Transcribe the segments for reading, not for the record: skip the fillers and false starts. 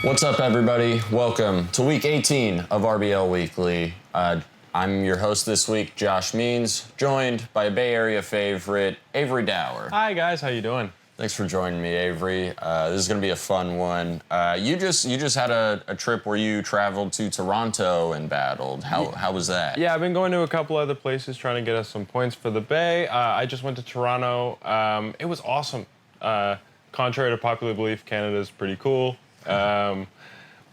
What's up, everybody? Welcome to week 18 of RBL Weekly. I'm your host this week, Josh Means, joined by a Bay Area favorite, Avery Dauer. Hi, guys. How you doing? Thanks for joining me, Avery. This is going to be a fun one. You just had a trip where you traveled to Toronto and battled. How was that? Yeah, I've been going to a couple other places trying to get us some points for the Bay. I just went to Toronto. It was awesome. Contrary to popular belief, Canada's pretty cool.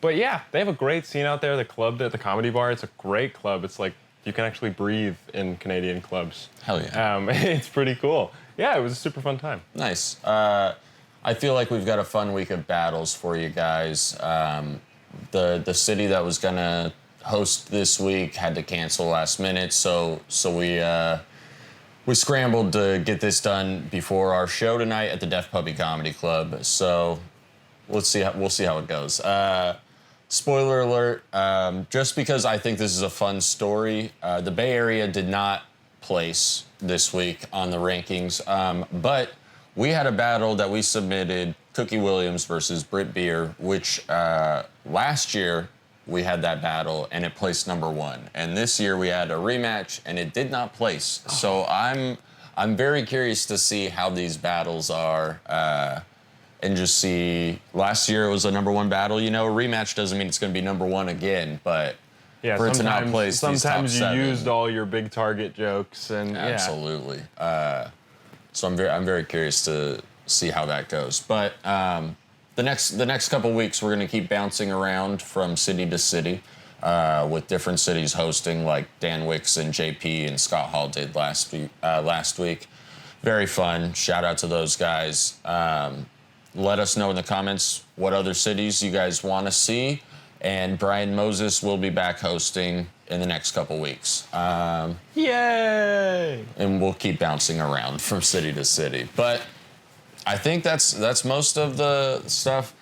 But yeah, they have a great scene out there. The club at the Comedy Bar, it's a great club. It's like you can actually breathe in Canadian clubs. Hell yeah. It's pretty cool. Yeah, it was a super fun time. Nice. I feel like we've got a fun week of battles for you guys. The city that was gonna host this week had to cancel last minute, so we scrambled to get this done before our show tonight at the Def Puppy Comedy Club. So we'll see how it goes. Spoiler alert, just because I think this is a fun story, the Bay Area did not place this week on the rankings, but we had a battle that we submitted, Cookie Williams versus Britt Beer, which last year we had that battle and it placed number 1. And this year we had a rematch and it did not place. So I'm very curious to see how these battles are. And just see, last year it was a number 1 battle. You know, a rematch doesn't mean it's going to be number 1 again, but yeah, for it to not place these top sometimes you 7, used all your big target jokes, and absolutely. So I'm very curious to see how that goes. But the next couple weeks we're going to keep bouncing around from city to city, with different cities hosting, like Dan Wickes and JP and Scott Hall did last week. Very fun. Shout out to those guys. Let us know in the comments what other cities you guys want to see. And Brian Moses will be back hosting in the next couple weeks. Yay! And we'll keep bouncing around from city to city. But I think that's most of the stuff.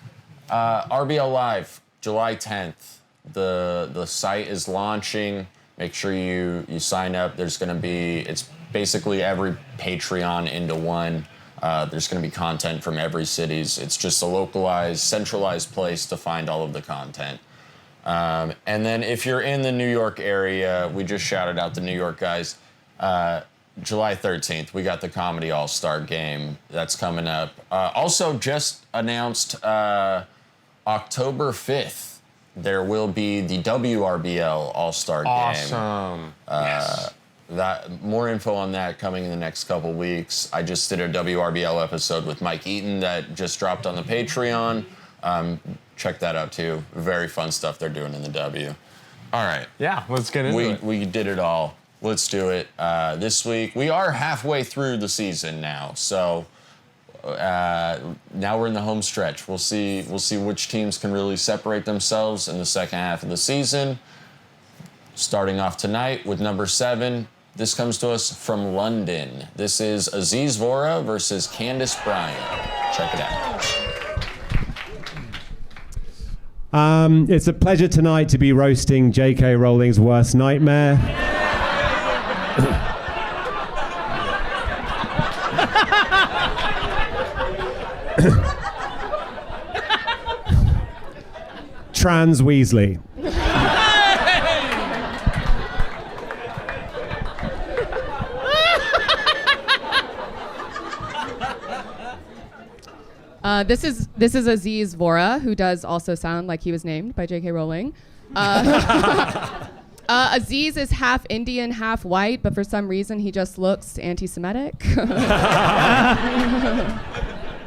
RBL Live, July 10th. The site is launching. Make sure you sign up. It's basically every Patreon into one. There's going to be content from every cities. It's just a localized, centralized place to find all of the content. And then if you're in the New York area, we just shouted out the New York guys. July 13th, we got the Comedy All-Star Game. That's coming up. Also just announced October 5th, there will be the WRBL All-Star Game. Awesome. Yes. More info on that coming in the next couple weeks. I just did a WRBL episode with Mike Eaton that just dropped on the Patreon. Check that out too. Very fun stuff they're doing in the W. All right. Yeah, let's get into it. We did it all. Let's do it. This week, we are halfway through the season now. So now we're in the home stretch. We'll see which teams can really separate themselves in the second half of the season. Starting off tonight with number 7. This comes to us from London. This is Aziz Vora versus Candace Bryan. Check it out. It's a pleasure tonight to be roasting J.K. Rowling's worst nightmare. Trans Weasley. This is Aziz Vora, who does also sound like he was named by J.K. Rowling. Aziz is half Indian, half white, but for some reason he just looks anti-Semitic.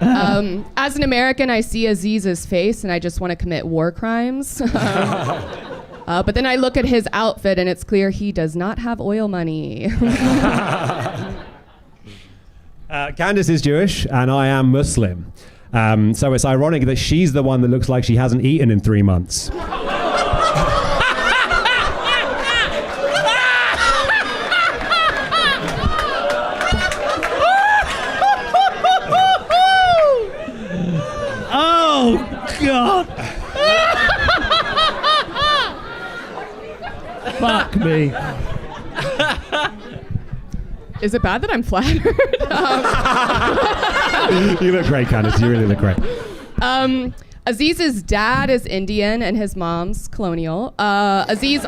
As an American, I see Aziz's face and I just want to commit war crimes. But then I look at his outfit and it's clear he does not have oil money. Candace is Jewish and I am Muslim. So it's ironic that she's the one that looks like she hasn't eaten in 3 months. Oh, God. Fuck me. Is it bad that I'm flattered? You look great, Candace. You really look great. Aziz's dad is Indian and his mom's colonial. Aziz,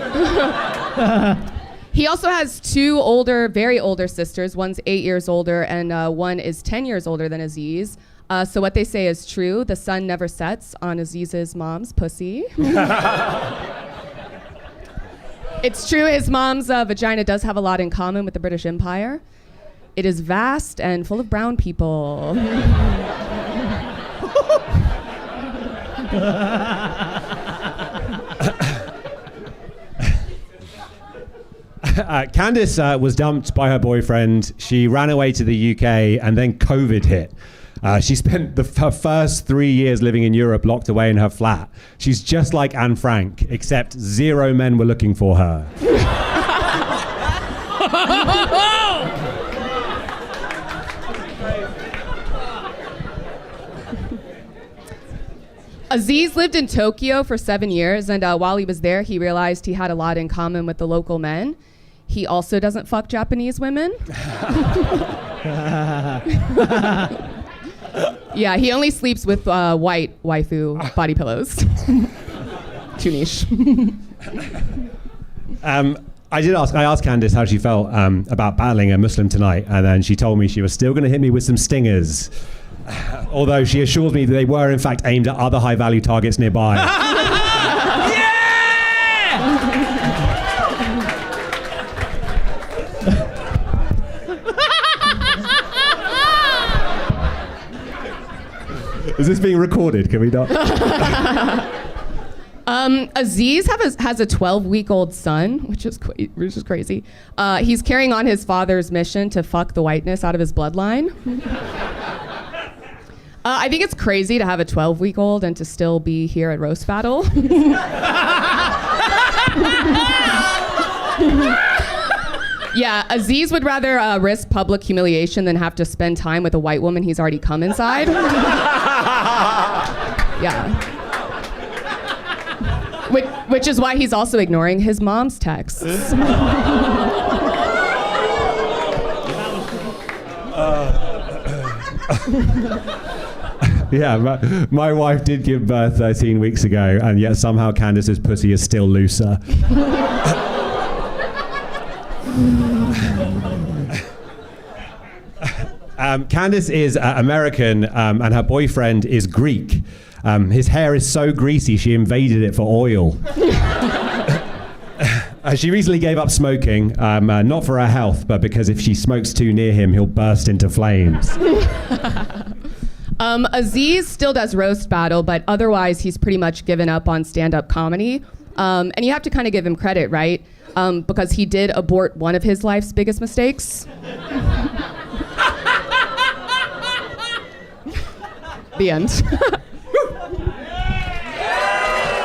he also has two very older sisters. One's 8 years older and one is 10 years older than Aziz. So what they say is true. The sun never sets on Aziz's mom's pussy. It's true, his mom's vagina does have a lot in common with the British Empire. It is vast and full of brown people. Candace was dumped by her boyfriend. She ran away to the UK and then COVID hit. She spent her first 3 years living in Europe locked away in her flat. She's just like Anne Frank, except 0 men were looking for her. Aziz lived in Tokyo for 7 years, and while he was there, he realized he had a lot in common with the local men. He also doesn't fuck Japanese women. Yeah, he only sleeps with white waifu body pillows. Too niche. I asked Candace how she felt about battling a Muslim tonight, and then she told me she was still going to hit me with some stingers. Although she assured me that they were in fact aimed at other high-value targets nearby. Is this being recorded? Can we not? Aziz has a 12-week-old son, which is crazy. He's carrying on his father's mission to fuck the whiteness out of his bloodline. I think it's crazy to have a 12-week-old and to still be here at Roast Battle. Yeah, Aziz would rather risk public humiliation than have to spend time with a white woman he's already come inside. Yeah. Which is why he's also ignoring his mom's texts. Yeah, my wife did give birth 13 weeks ago, and yet somehow Candace's pussy is still looser. Candace is American, and her boyfriend is Greek. His hair is so greasy, she invaded it for oil. She recently gave up smoking, not for her health, but because if she smokes too near him, he'll burst into flames. Aziz still does Roast Battle, but otherwise he's pretty much given up on stand-up comedy. And you have to kind of give him credit, right? Because he did abort one of his life's biggest mistakes. The end.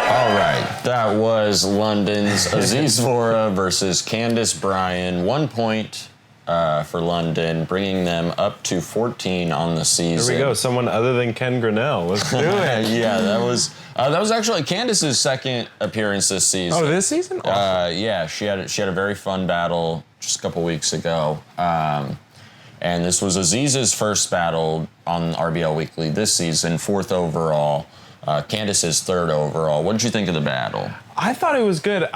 All right, that was London's Aziz Vora versus Candace Bryan. 1 point for London, bringing them up to 14 on the season. There we go. Someone other than Ken Grinnell. Let's do it. Yeah, that was actually Candace's second appearance this season. Oh, this season? Awesome. Yeah, she had a very fun battle just a couple weeks ago. And this was Aziz's first battle on RBL Weekly this season, 4th overall. Candace's 3rd overall. What did you think of the battle? I thought it was good.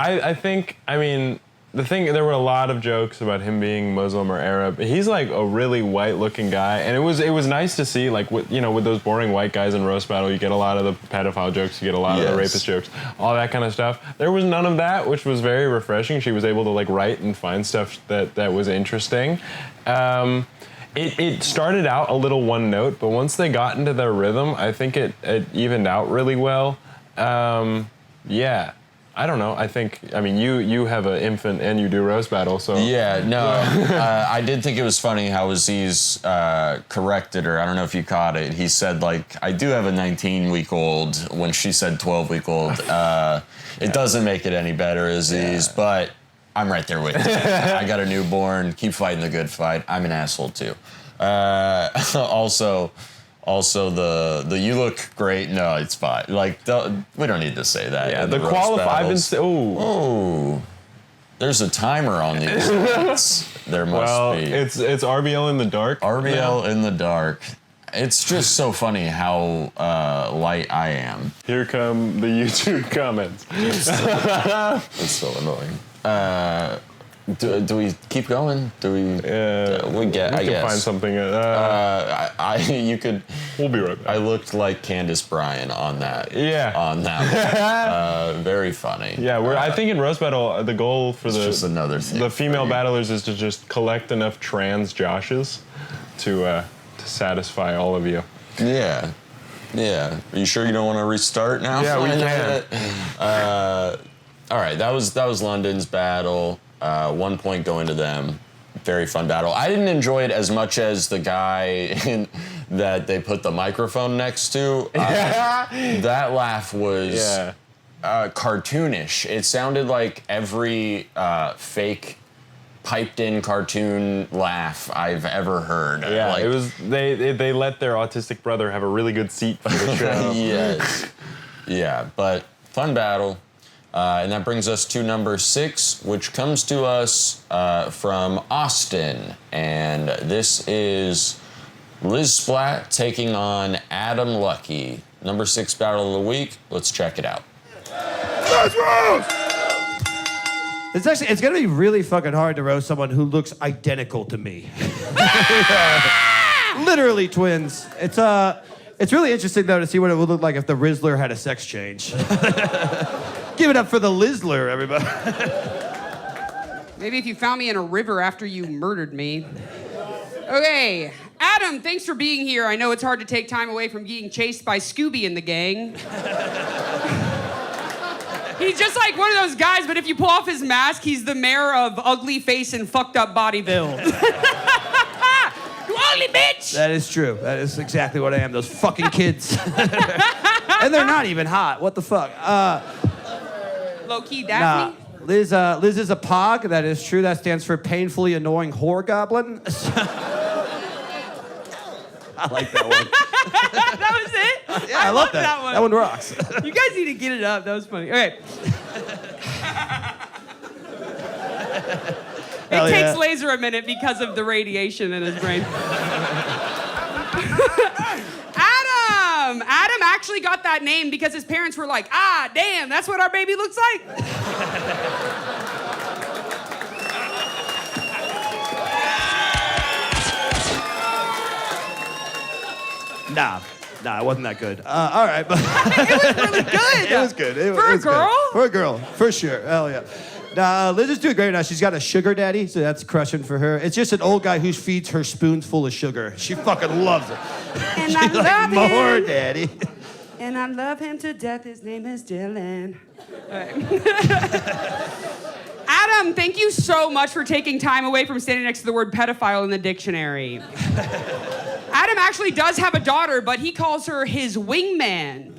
There were a lot of jokes about him being Muslim or Arab. He's like a really white-looking guy, and it was nice to see, like, with those boring white guys in Roast Battle, you get a lot of the pedophile jokes, you get a lot of the rapist jokes, all that kind of stuff. There was none of that, which was very refreshing. She was able to like write and find stuff that was interesting. It started out a little one note, but once they got into their rhythm, I think it evened out really well. Yeah. I don't know. You have an infant and you do Roast Battle, so. Yeah, no. I did think it was funny how Aziz corrected her. I don't know if you caught it. He said, like, I do have a 19-week-old when she said 12-week-old. It doesn't make it any better, Aziz, but I'm right there with you. I got a newborn. Keep fighting the good fight. I'm an asshole, too. Also, the you look great. No, it's fine. Like, we don't need to say that. Yeah, the qualified. Oh, there's a timer on these. There must be. It's RBL in the dark. RBL in the dark. It's just so funny how light I am. Here come the YouTube comments. It's so annoying. Do we keep going? Do we? We can guess. find something. You could. We'll be right back. I looked like Candace Bryan on that. Yeah. On that one. Very funny. Yeah, I think in roast battle the goal for just another thing the female battlers is to just collect enough trans Joshes to satisfy all of you. Yeah. Yeah. Are you sure you don't want to restart now? Yeah, we can. All right. That was London's battle. 1 point going to them. Very fun battle. I didn't enjoy it as much as the guy that they put the microphone next to. That laugh was cartoonish. It sounded like every fake piped-in cartoon laugh I've ever heard. Yeah, like, it was. They let their autistic brother have a really good seat for the show. Yes. Yeah, but fun battle. And that brings us to number 6, which comes to us from Austin. And this is Liz Splat taking on Adam Lucky. Number 6 battle of the week. Let's check it out. Let's roast! It's gonna be really fucking hard to roast someone who looks identical to me. Literally twins. It's really interesting though to see what it would look like if the Rizzler had a sex change. Give it up for the Lizzler, everybody. Maybe if you found me in a river after you murdered me. Okay, Adam, thanks for being here. I know it's hard to take time away from being chased by Scooby and the gang. He's just like one of those guys, but if you pull off his mask, he's the mayor of Ugly Face and Fucked Up Bodyville. You ugly bitch! That is true. That is exactly what I am. Those fucking kids. And they're not even hot. What the fuck? Low-key Daphne? Nah, Liz is a POG. That is true. That stands for painfully annoying whore goblin. I like that one. That was it? Yeah, I love that. one. That one rocks. You guys need to get it up. That was funny. Okay. It takes Laser a minute because of the radiation in his brain. Adam actually got that name because his parents were like, damn, that's what our baby looks like? Nah, it wasn't that good. All right, but it was really good. It was good. For a girl? Good. For a girl, for sure. Hell yeah. Nah, Liz is doing great now. She's got a sugar daddy, so that's crushing for her. It's just an old guy who feeds her spoons full of sugar. She fucking loves it. And She's I like, love more him. Daddy. And I love him to death. His name is Dylan. All right. Adam, thank you so much for taking time away from standing next to the word pedophile in the dictionary. Adam actually does have a daughter, but he calls her his wingman.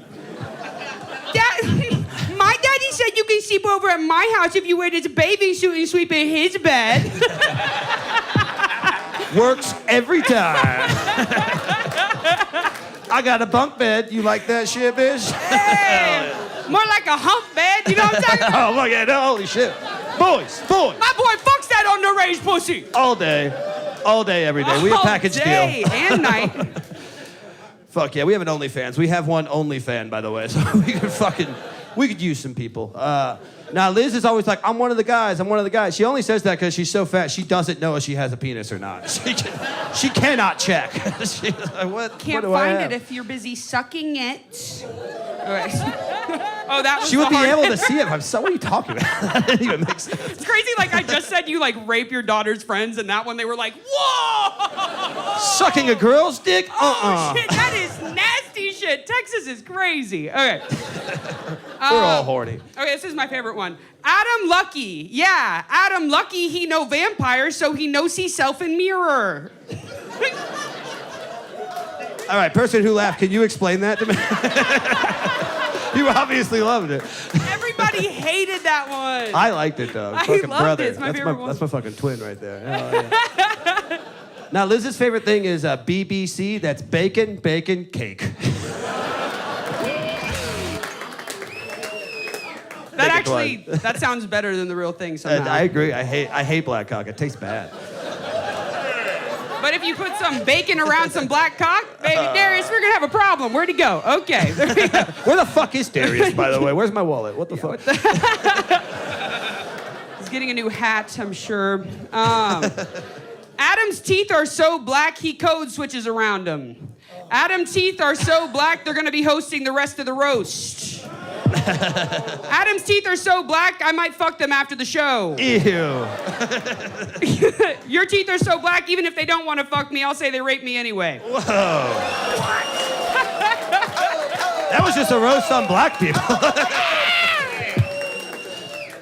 My daddy said you can sleep over at my house if you wear this bathing suit and sleep in his bed. Works every time. I got a bunk bed. You like that shit, bitch? Hey, more like a hump bed. You know what I'm talking about? Oh, my God. Holy shit. Boys. My boy fucks that underage pussy. All day, every day. We a package All day deal. and night. Fuck yeah, we have an OnlyFans. We have one OnlyFan, by the way, so we could use some people. Now, Liz is always like, I'm one of the guys. She only says that because she's so fat, she doesn't know if she has a penis or not. She cannot check. She's like, what? Can't what do I find have? it if you're busy sucking it. All right. Oh, that was She would the be hard able to hit. see it. I'm so, what are you talking about? That didn't even make sense. It's crazy, like I just said you like rape your daughter's friends, and that one they were like, whoa! Sucking a girl's dick? Oh, shit, that is nasty shit. Texas is crazy. Okay. We're all horny. Okay, this is my favorite one. Adam Lucky. Yeah, Adam Lucky, he know vampires, so he knows himself in mirror. All right, person who laughed, can you explain that to me? You obviously loved it. Everybody hated that one. I liked it though. I Fucking loved brother. it. It's my favorite one. That's my fucking twin right there. Oh, yeah. Now Liz's favorite thing is BBC. That's bacon, cake. That actually, that sounds better than the real thing somehow. I agree. I hate black cock. It tastes bad. But if you put some bacon around some black cock, baby Darius, we're gonna have a problem. Where'd he go? Okay, there we go. Where the fuck is Darius, by the way? Where's my wallet? What the fuck? He's getting a new hat, I'm sure. Adam's teeth are so black, he code switches around them. Adam's teeth are so black, they're gonna be hosting the rest of the roast. Adam's teeth are so black, I might fuck them after the show. Ew. Your teeth are so black, even if they don't want to fuck me, I'll say they raped me anyway. Whoa. That was just a roast on black people.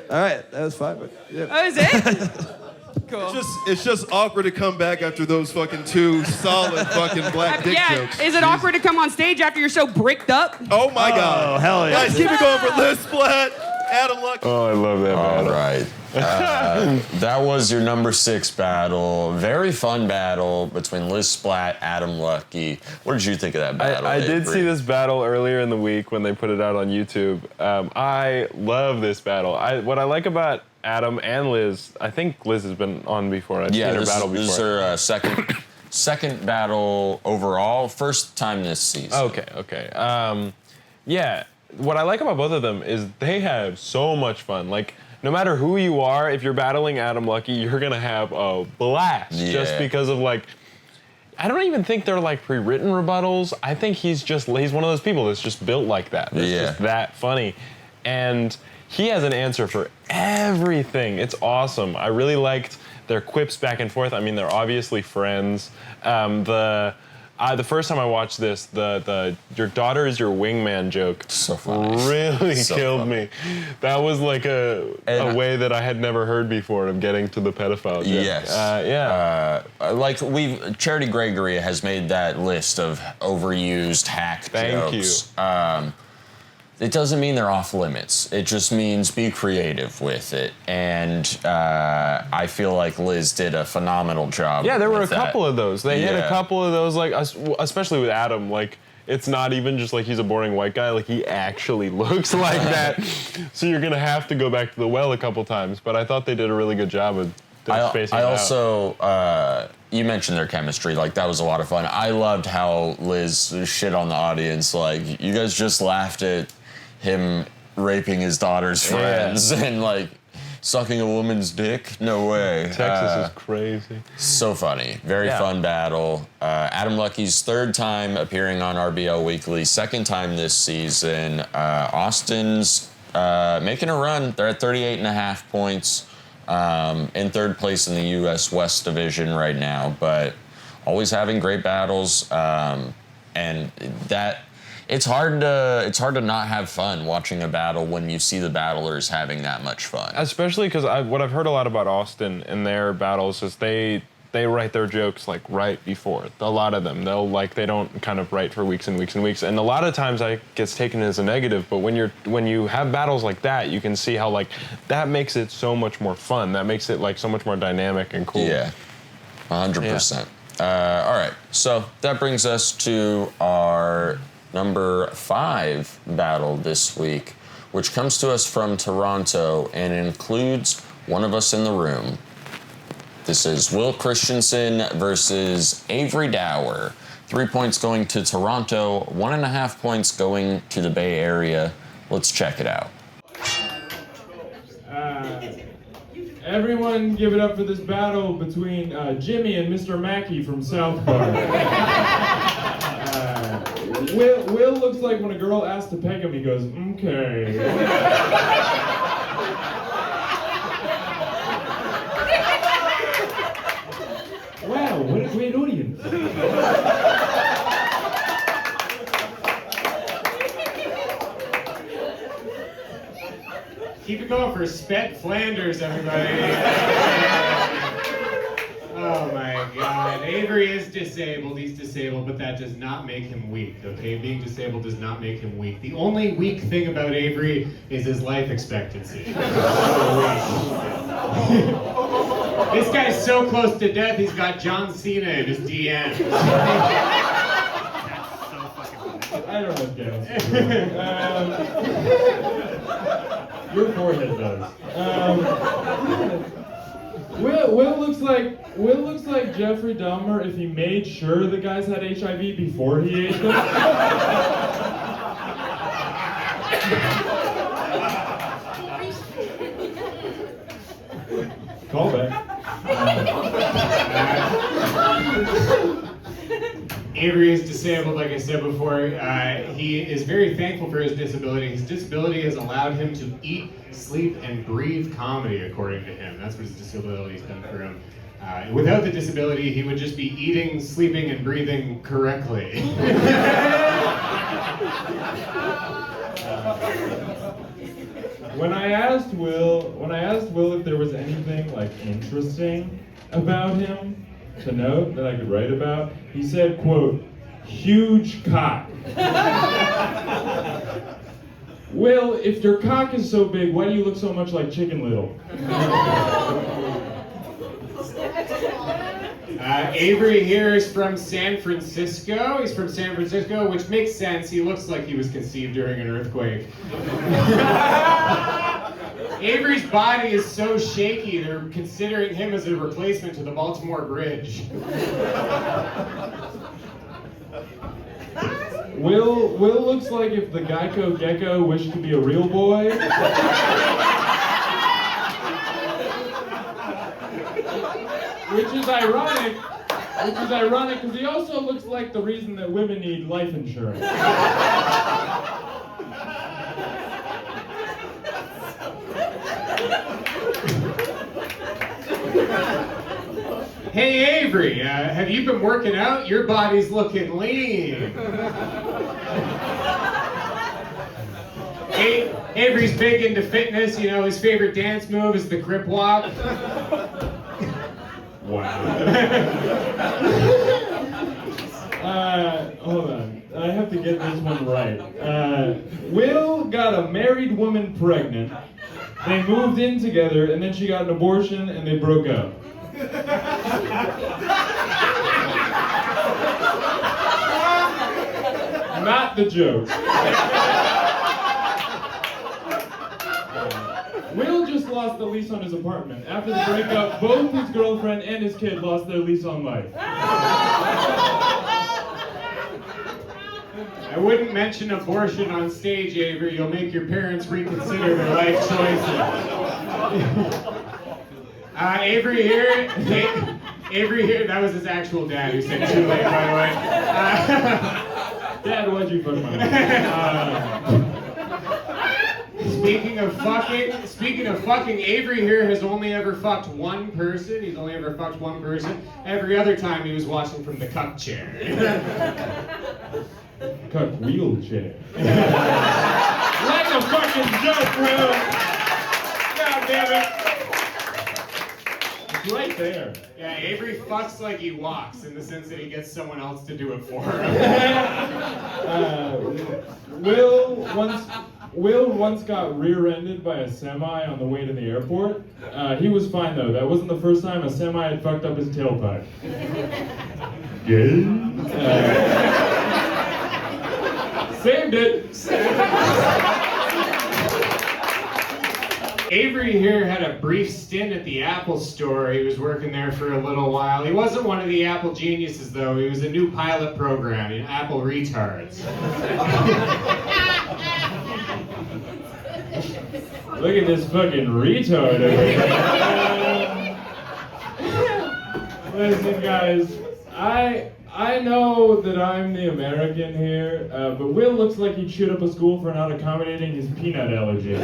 All right, that was fine. But yeah. Oh, is it? Cool. It's just awkward to come back after those fucking two solid fucking black dick jokes. Is it awkward to come on stage after you're so bricked up? Oh my God. Oh, hell yeah. Guys, keep it going for Liz Splat, Adam Luck. Oh, I love that All battle. right. That was your number 6 battle. Very fun battle between Liz Splat, Adam Lucky. What did you think of that battle? I did Avery? see this battle earlier in the week when they put it out on YouTube. I love this battle. What I like about Adam and Liz, I think Liz has been on before. I've seen her battle before. This is her second battle overall. First time this season. Okay. Yeah, what I like about both of them is they have so much fun. Like, no matter who you are, if you're battling Adam Lucky, you're gonna have a blast. Yeah. Just because of like, I don't even think they're like pre-written rebuttals. I think he's one of those people that's just built like that. That's just that funny. And he has an answer for everything. It's awesome. I really liked their quips back and forth. I mean, they're obviously friends. The first time I watched this, the your daughter is your wingman joke So funny. really So killed funny. me. That was like a way that I had never heard before of getting to the pedophile joke. Yes. Like Charity Gregory has made that list of overused hack jokes. Thank you. It doesn't mean they're off limits. It just means be creative with it. And I feel like Liz did a phenomenal job. Yeah, there were a with that. couple of those. They hit a Yeah. couple of those, like especially with Adam. Like, it's not even just like he's a boring white guy. Like, he actually looks like that. So you're gonna have to go back to the well a couple times. But I thought they did a really good job of spacing it out. Also, you mentioned their chemistry. Like, that was a lot of fun. I loved how Liz shit on the audience. Like, you guys just laughed at him raping his daughter's friends and like sucking a woman's dick. No way. Texas is crazy. So funny. Very fun battle. Adam Lucky's 3rd time appearing on RBL Weekly, 2nd time this season. Austin's making a run. They're at 38.5 points, in 3rd place in the U.S. West Division right now, but always having great battles, and that. It's hard to not have fun watching a battle when you see the battlers having that much fun. Especially because what I've heard a lot about Austin in their battles is they write their jokes like right before. A lot of them, they don't kind of write for weeks and weeks and weeks. And a lot of times that gets taken as a negative. But when you have battles like that, you can see how like that makes it so much more fun. That makes it like so much more dynamic and cool. Yeah, 100%. All right, so that brings us to our number 5 battle this week, which comes to us from Toronto and includes one of us in the room. This is Will Christensen versus Avery Dauer. 3 points going to Toronto, 1.5 points going to the Bay Area. Let's check it out. Everyone give it up for this battle between Jimmy and Mr. Mackey from South Park. Will looks like when a girl asks to peg him, he goes, okay. Wow, what a great audience. Keep it going for Spet Flanders, everybody. Oh my God, Avery is disabled, he's disabled, but that does not make him weak, okay? Being disabled does not make him weak. The only weak thing about Avery is his life expectancy. This guy's so close to death, he's got John Cena in his DMs. That's so fucking funny. I don't know, guys. Your forehead does. Will looks like Jeffrey Dahmer if he made sure the guys had HIV before he ate them. Call back. Avery is disabled, like I said before. He is very thankful for his disability. His disability has allowed him to eat, sleep, and breathe comedy, according to him. That's what his disability has done for him. Without the disability, he would just be eating, sleeping, and breathing correctly. When I asked Will if there was anything like interesting about him to note that I could write about, he said, quote, "Huge cock." Will, if your cock is so big, why do you look so much like Chicken Little? Avery here is from San Francisco. He's from San Francisco, which makes sense. He looks like he was conceived during an earthquake. Avery's body is so shaky, they're considering him as a replacement to the Baltimore Bridge. Will looks like if the Geico Gecko wished to be a real boy. Which is ironic because he also looks like the reason that women need life insurance. Hey Avery, have you been working out? Your body's looking lean. Avery's big into fitness. You know, his favorite dance move is the grip walk. Wow. Hold on. I have to get this one right. Will got a married woman pregnant. They moved in together, and then she got an abortion, and they broke up. Not the joke. Will just lost the lease on his apartment. After the breakup, both his girlfriend and his kid lost their lease on life. I wouldn't mention abortion on stage, Avery. You'll make your parents reconsider their life choices. Avery here, that was his actual dad who said too late, by the way. Dad, why'd you fuck my mom? Speaking of fucking, Avery here has only ever fucked one person. He's only ever fucked one person. Every other time he was watching from the cup chair. Cup wheelchair. Like a fucking joke, Will. God damn it. It's right there. Yeah, Avery fucks like he walks, in the sense that he gets someone else to do it for him. Will once got rear-ended by a semi on the way to the airport. He was fine though. That wasn't the first time a semi had fucked up his tailpipe. Saved it. Avery here had a brief stint at the Apple store. He was working there for a little while. He wasn't one of the Apple geniuses, though. He was a new pilot program, Apple Retards. Look at this fucking retard over here. Listen, guys, I know that I'm the American here, but Will looks like he'd shoot up a school for not accommodating his peanut allergy.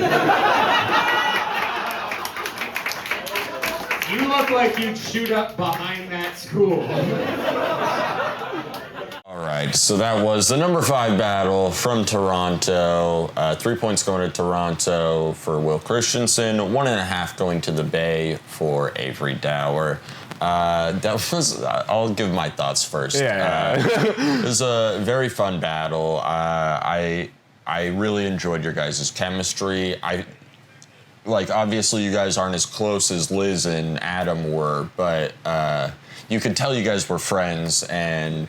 You look like you'd shoot up behind that school. All right, so that was the number 5 battle from Toronto. 3 points going to Toronto for Will Christensen, 1.5 going to the Bay for Avery Dauer. That was, I'll give my thoughts first. It was a very fun battle. I really enjoyed your guys' chemistry. Obviously you guys aren't as close as Liz and Adam were, but you could tell you guys were friends, and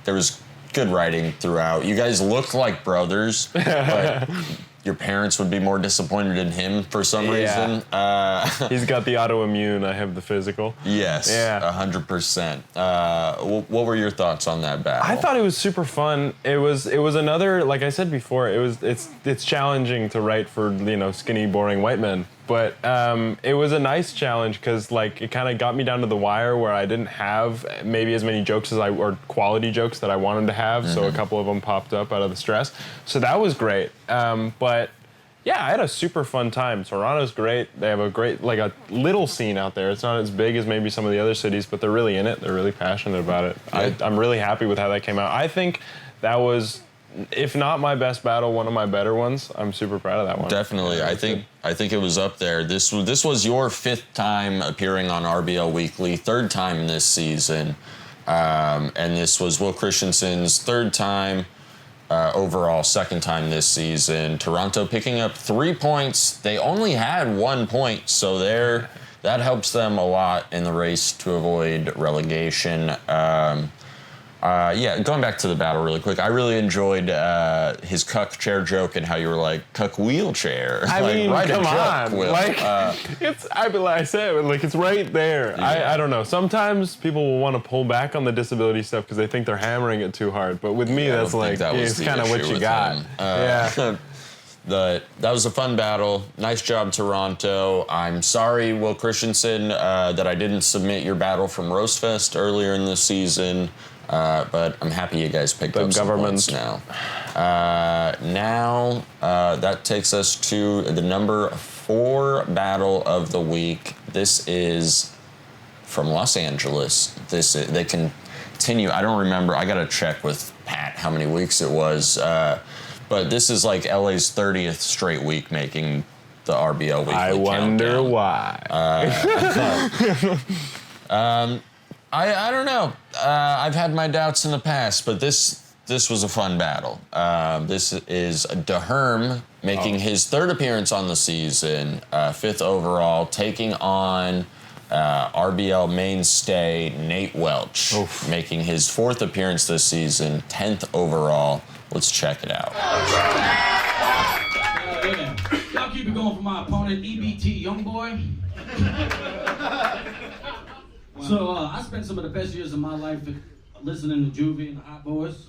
there was good writing throughout. You guys look like brothers, but your parents would be more disappointed in him for some reason. He's got the autoimmune. I have the physical. Yes, Yeah. 100%. What were your thoughts on that battle? I thought it was super fun. It was another, like I said before, it's challenging to write for, you know, skinny, boring white men. But it was a nice challenge because, like, it kind of got me down to the wire where I didn't have maybe as many jokes or quality jokes that I wanted to have. So a couple of them popped up out of the stress. So that was great. But yeah, I had a super fun time. Toronto's great. They have a great, like, a little scene out there. It's not as big as maybe some of the other cities, but they're really in it. They're really passionate about it. Yeah. I'm really happy with how that came out. I think that was, if not my best battle, one of my better ones. I'm super proud of that one. Definitely. I think it was up there. This was your 5th time appearing on RBL Weekly, 3rd time this season. And this was Will Christensen's 3rd time overall, 2nd time this season. Toronto picking up 3 points. They only had 1 point, so that helps them a lot in the race to avoid relegation. Going back to the battle really quick, I really enjoyed his cuck chair joke and how you were like, cuck wheelchair. I mean, write come a joke, on. Will. Like, I said, like, it's right there. Yeah. I don't know. Sometimes people will want to pull back on the disability stuff because they think they're hammering it too hard. But with me, that's like, it's kind of what you got. Yeah. That was a fun battle. Nice job, Toronto. I'm sorry, Will Christensen, that I didn't submit your battle from Roast Fest earlier in the season. But I'm happy you guys picked up some points now. That takes us to the number 4 battle of the week. This is from Los Angeles. They continue. I don't remember. I got to check with Pat how many weeks it was. But this is like LA's 30th straight week making the RBL Weekly I wonder countdown. why. I don't know. I've had my doubts in the past, but this was a fun battle. This is Deerm making his 3rd appearance on the season, 5th overall, taking on RBL mainstay Nate Welch, making his 4th appearance this season, 10th overall. Let's check it out. Y'all keep it going for my opponent, EBT Youngboy. So I spent some of the best years of my life listening to Juvie and the Hot Boys.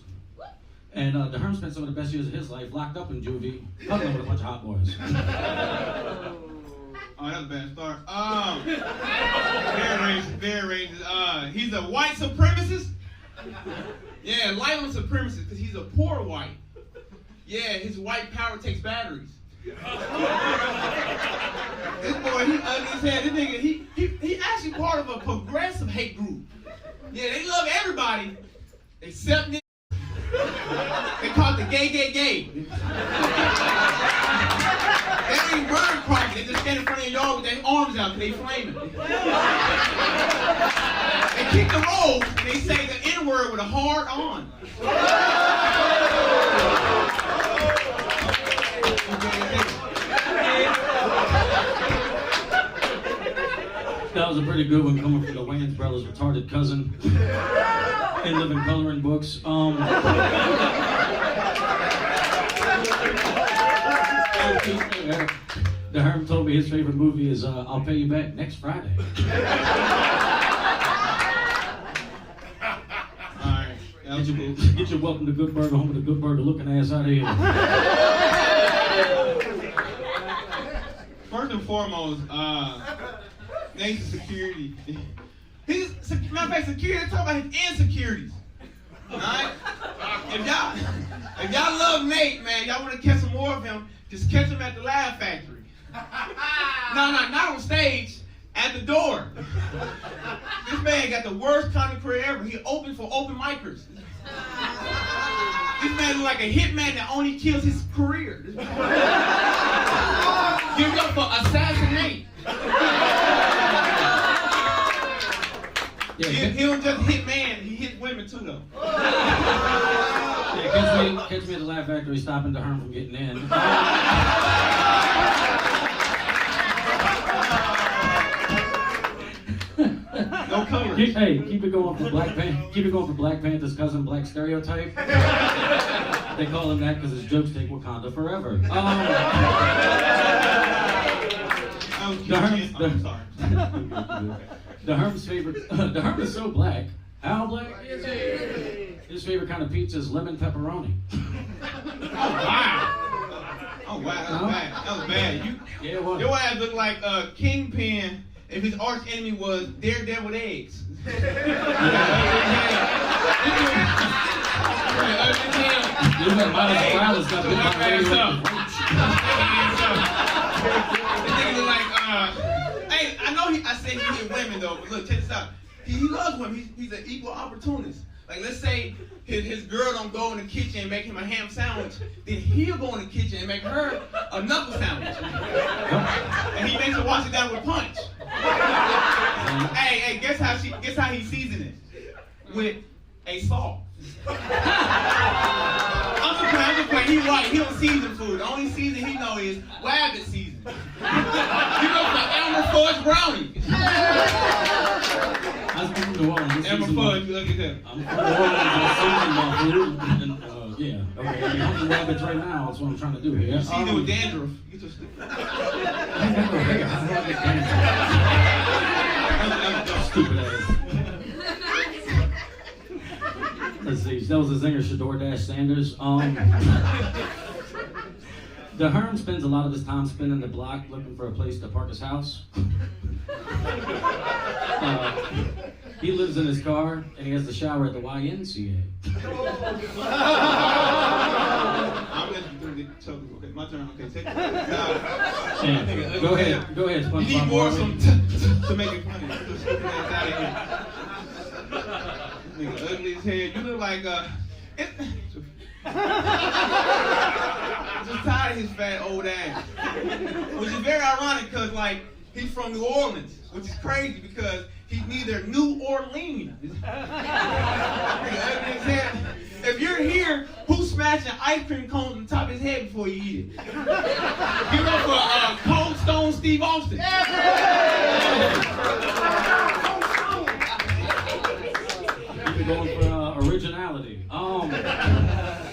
And Deerm spent some of the best years of his life locked up in Juvie, huddling with a bunch of Hot Boys. Oh, that was a bad start. Very racist. He's a white supremacist. Yeah, light on supremacist because he's a poor white. Yeah, his white power takes batteries. This boy, he ugly as hell. This nigga, he actually part of a progressive hate group. Yeah, they love everybody except niggas. They call it the gay. They ain't bird crossing. They just stand in front of your yard with their arms out because they flaming. They kick the roll and they say the N-word with a hard on. That was a pretty good one coming from the Wayans brothers' retarded cousin. They live in coloring books. Deerm told me his favorite movie is I'll Pay You Back Next Friday. Alright. Get your welcome to Good Burger home with a Good Burger looking ass out of here. First and foremost, Nate's security. Matter of fact, security, let's talk about his insecurities. Alright? If y'all love Nate, man, y'all want to catch some more of him, just catch him at the Laugh Factory. No, not on stage, at the door. This man got the worst comedy career ever. He opened for open micers. This man is like a hitman that only kills his career. Give it up for Assassinate. Yeah, he don't just hit man, he hit women too though. Yeah, catch me at the Laugh Factory stopping Deerm from getting in. No color. Keep it going for Black Panther's cousin, Black Stereotype. They call him that because his jokes take Wakanda forever. The Herm's favorite. The Herm is so black. How black is he? His favorite kind of pizza is lemon pepperoni. Oh wow, that was bad. Your ass looked like Kingpin if his arch enemy was Daredevil with eggs. The nigga look like hey, I know I said he hit women though, but look, check this out. He loves women. He's an equal opportunist. Like, let's say his girl don't go in the kitchen and make him a ham sandwich, then he'll go in the kitchen and make her a knuckle sandwich. And he makes her wash it down with punch. Hey, guess how he seasons it? With a salt. I'm just playing. He white. He don't season food. The only season he know is rabbit season. You know, the Elmer Fudge brownie. Elmer Fudge, look at that. I'm yeah. Okay. I'm eating rabbits right now. That's what I'm trying to do here. You season with dandruff. Get your stupid. Stupid ass. Let's see. That was a zinger, Shador Dash Sanders. The Herren spends a lot of his time spinning the block looking for a place to park his house. He lives in his car and he has the shower at the YMCA. I'm listening to okay, my turn. Okay, take it. Go ahead. You need more to make it funny. Nigga, ugly as hell. You look like just tired of his fat old ass. Which is very ironic because like he's from New Orleans, which is crazy because he's neither New Orleans. If you're here, who's smashing ice cream cones on the top of his head before you eat it? Give it up for Cold Stone Steve Austin. You're going for originality. Cold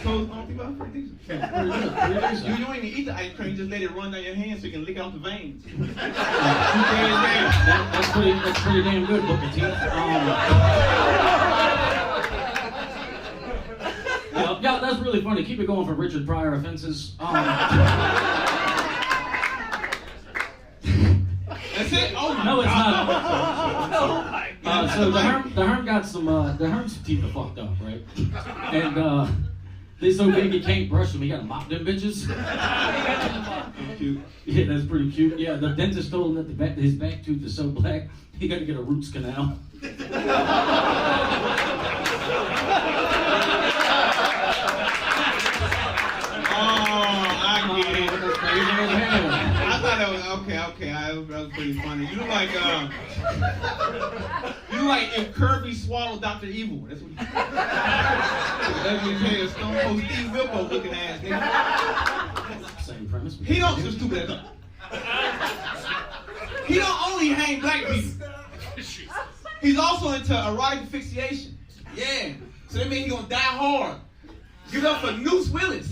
Stone Steve Austin, pretty decent. You don't even eat the ice cream, just let it run down your hands so you can lick out the veins. That's pretty damn good, Booker T. Yeah, that's really funny. Keep it going for Richard Pryor offenses. That's it? Oh my no, it's God. not. So the Herren got some. The Herren's teeth are fucked up, right? And they so big he can't brush them. He got to mop them bitches. Cute. Yeah, that's pretty cute. Yeah, the dentist told him that his back tooth is so black he got to get a roots canal. I thought that was okay. That was pretty funny. You look like if Kirby swallowed Dr. Evil. That's what you Stone Cold Steve Wilco looking ass nigga. Same premise. He don't so stupid ass. He don't only hang black people. He's also into erotic asphyxiation. Yeah. So that means he's gonna die hard. Give it up for Noose Willis.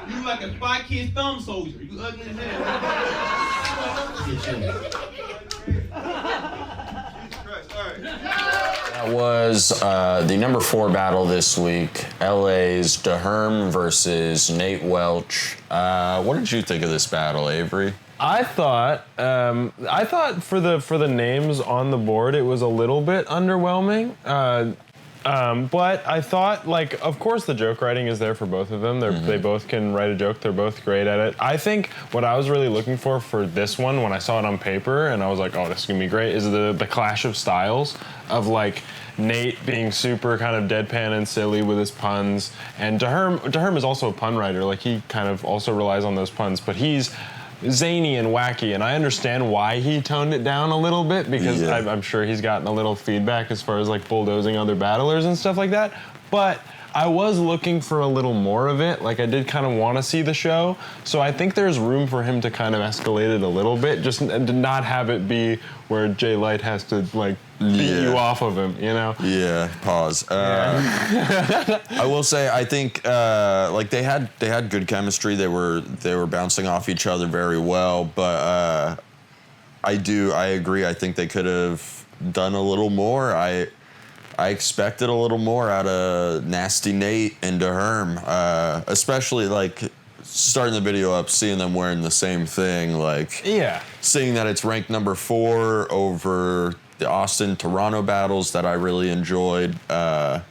You like a 5-kid thumb soldier. You ugly as hell. That was the number 4 battle this week. LA's Deerm versus Nate Welch. What did you think of this battle, Avery? I thought for the names on the board, it was a little bit underwhelming. But I thought, like, of course the joke writing is there for both of them. They both can write a joke. They're both great at it. I think what I was really looking for this one, when I saw it on paper, and I was like, oh, this is going to be great, is the clash of styles of, like, Nate being super kind of deadpan and silly with his puns. And Deerm is also a pun writer. Like, he kind of also relies on those puns. But he's zany and wacky, and I understand why he toned it down a little bit because I'm sure he's gotten a little feedback as far as like bulldozing other battlers and stuff like that. but I was looking for a little more of it. Like, I did kind of want to see the show. So I think there's room for him to kind of escalate it a little bit, just to not have it be where Jay Light has to, like, beat you off of him, you know? Yeah, pause. I will say, I think, like, they had good chemistry. They were bouncing off each other very well, but I agree. I think they could have done a little more. I expected a little more out of Nasty Nate and Deerm, especially like starting the video up, seeing them wearing the same thing, like seeing that it's ranked number 4 over the Austin-Toronto battles that I really enjoyed. I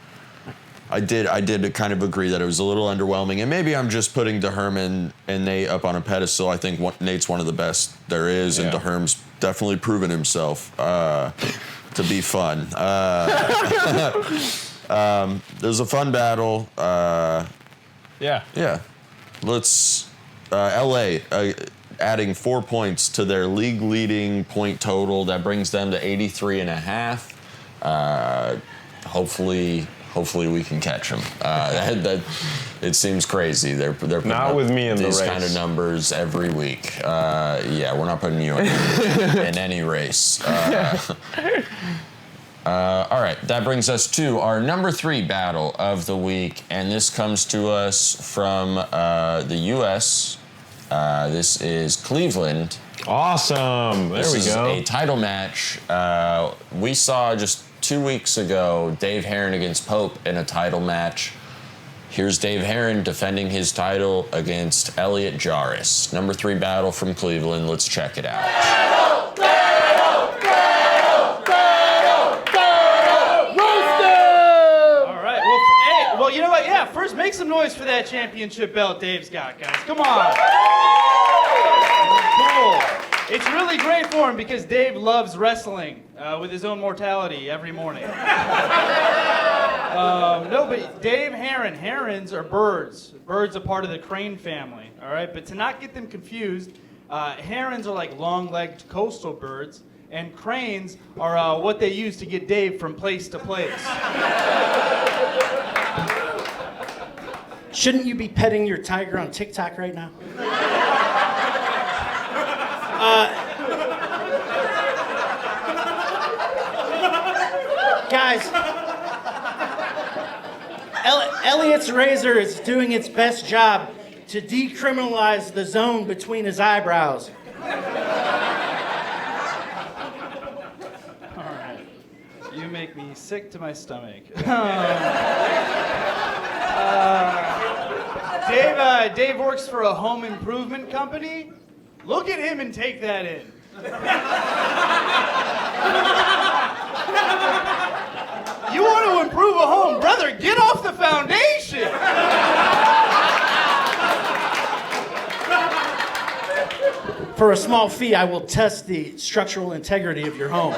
did kind of agree that it was a little underwhelming, and maybe I'm just putting Deerm and Nate up on a pedestal. I think Nate's one of the best there is, and Deerm's definitely proven himself to be fun. It was a fun battle. Yeah. Let's LA adding 4 points to their league-leading point total. That brings them to 83.5. Hopefully we can catch them. It seems crazy. They're putting not with me in the race. These kind of numbers every week. We're not putting you in any race. All right, that brings us to our number 3 battle of the week, and this comes to us from the U.S. This is Cleveland. Awesome. There we go. This is a title match. We saw just 2 weeks ago Dave Herren against Pope in a title match. Here's Dave Herren defending his title against Elliot Jarus. Number 3 battle from Cleveland. Let's check it out. Well, you know what? Yeah, first make some noise for that championship belt Dave's got, guys. Come on. Cool. It's really great for him because Dave loves wrestling with his own mortality every morning. No, but Dave Herren. Herons are birds. Birds are part of the crane family, all right? But to not get them confused, herons are like long-legged coastal birds, and cranes are what they use to get Dave from place to place. Shouldn't you be petting your tiger on TikTok right now? Guys, Elliot's razor is doing its best job to decriminalize the zone between his eyebrows. All right. You make me sick to my stomach. Dave works for a home improvement company. Look at him and take that in. You want to improve a home, brother? Get off the foundation. For a small fee, I will test the structural integrity of your home.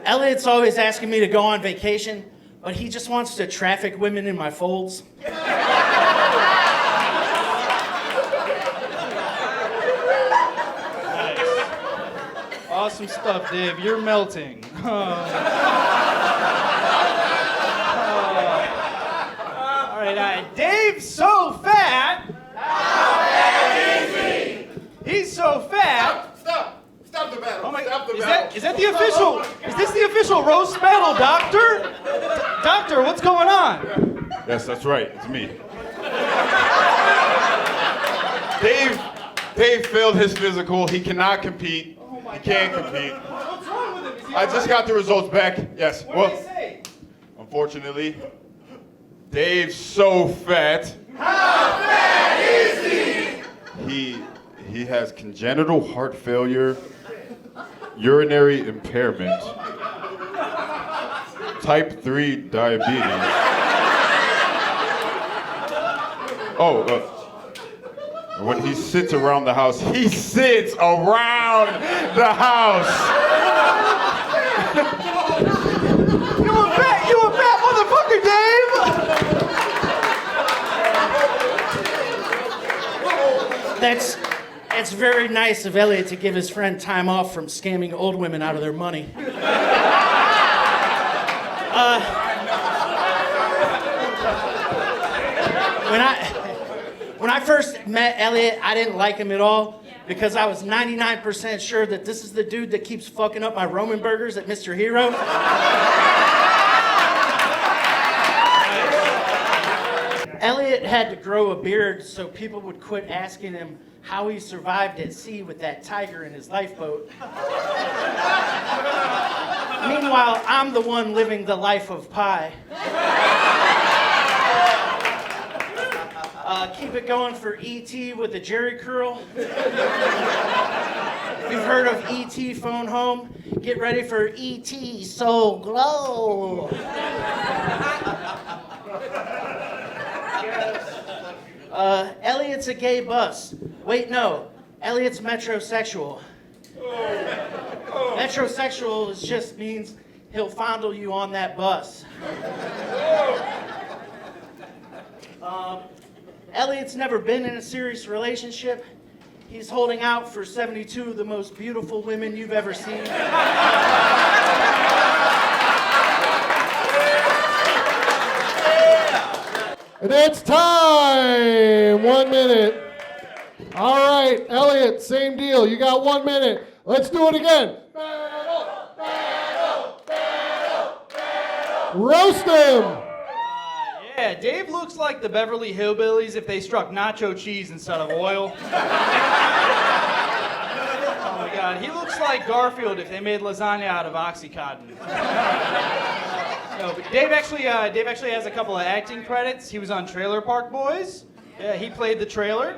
Elliot's always asking me to go on vacation, but he just wants to traffic women in my folds. Nice. Awesome stuff, Dave. You're melting. All right, Dave's so fat. How fat is he? He's so fat. Stop the battle. Oh my, Stop the is battle. Is that the official? Is this the official roast battle, Doctor? Doctor, what's going on? Yes, that's right. It's me. Dave failed his physical. He cannot compete. He can't compete. What's wrong with him? I just got the results back. Yes. What did they say? Unfortunately, Dave's so fat. How fat is he? He has congenital heart failure, urinary impairment, type 3 diabetes. When he sits around the house, he sits around the house. You a fat motherfucker, Dave! It's very nice of Elliot to give his friend time off from scamming old women out of their money. When I first met Elliot, I didn't like him at all because I was 99% sure that this is the dude that keeps fucking up my Roman burgers at Mr. Hero. Elliot had to grow a beard so people would quit asking him how he survived at sea with that tiger in his lifeboat. Meanwhile, I'm the one living the life of pi. Keep it going for E.T. with the Jerry curl. If you've heard of E.T. Phone Home, get ready for E.T. Soul Glow. Elliot's a gay bus. Wait, no. Elliot's metrosexual. Metrosexual just means he'll fondle you on that bus. Elliot's never been in a serious relationship. He's holding out for 72 of the most beautiful women you've ever seen. And it's time! 1 minute. All right, Elliot, same deal. You got 1 minute. Let's do it again. Roast him! Yeah, Dave looks like the Beverly Hillbillies if they struck nacho cheese instead of oil. Oh my God, he looks like Garfield if they made lasagna out of Oxycontin. No, but Dave actually has a couple of acting credits. He was on Trailer Park Boys. Yeah, he played the trailer.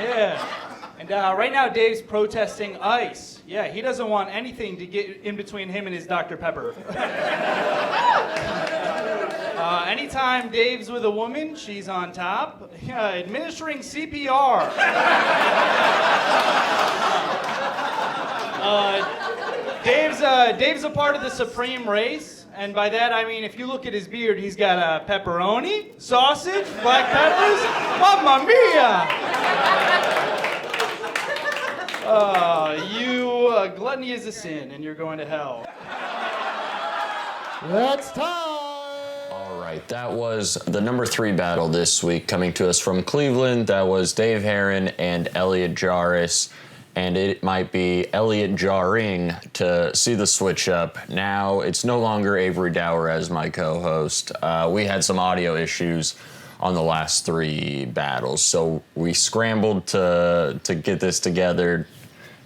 Yeah. And right now, Dave's protesting ICE. Yeah, he doesn't want anything to get in between him and his Dr. Pepper. Anytime Dave's with a woman, she's on top. Administering CPR. Dave's a part of the supreme race, and by that I mean if you look at his beard, he's got pepperoni, sausage, black peppers. Mamma mia! Gluttony is a sin, and you're going to hell. That's time. All right, that was the number 3 battle this week, coming to us from Cleveland. That was Dave Herren and Elliot Jarus. And it might be Elliot jarring to see the switch up. Now it's no longer Avery Dauer as my co-host. We had some audio issues on the last 3 battles, so we scrambled to get this together,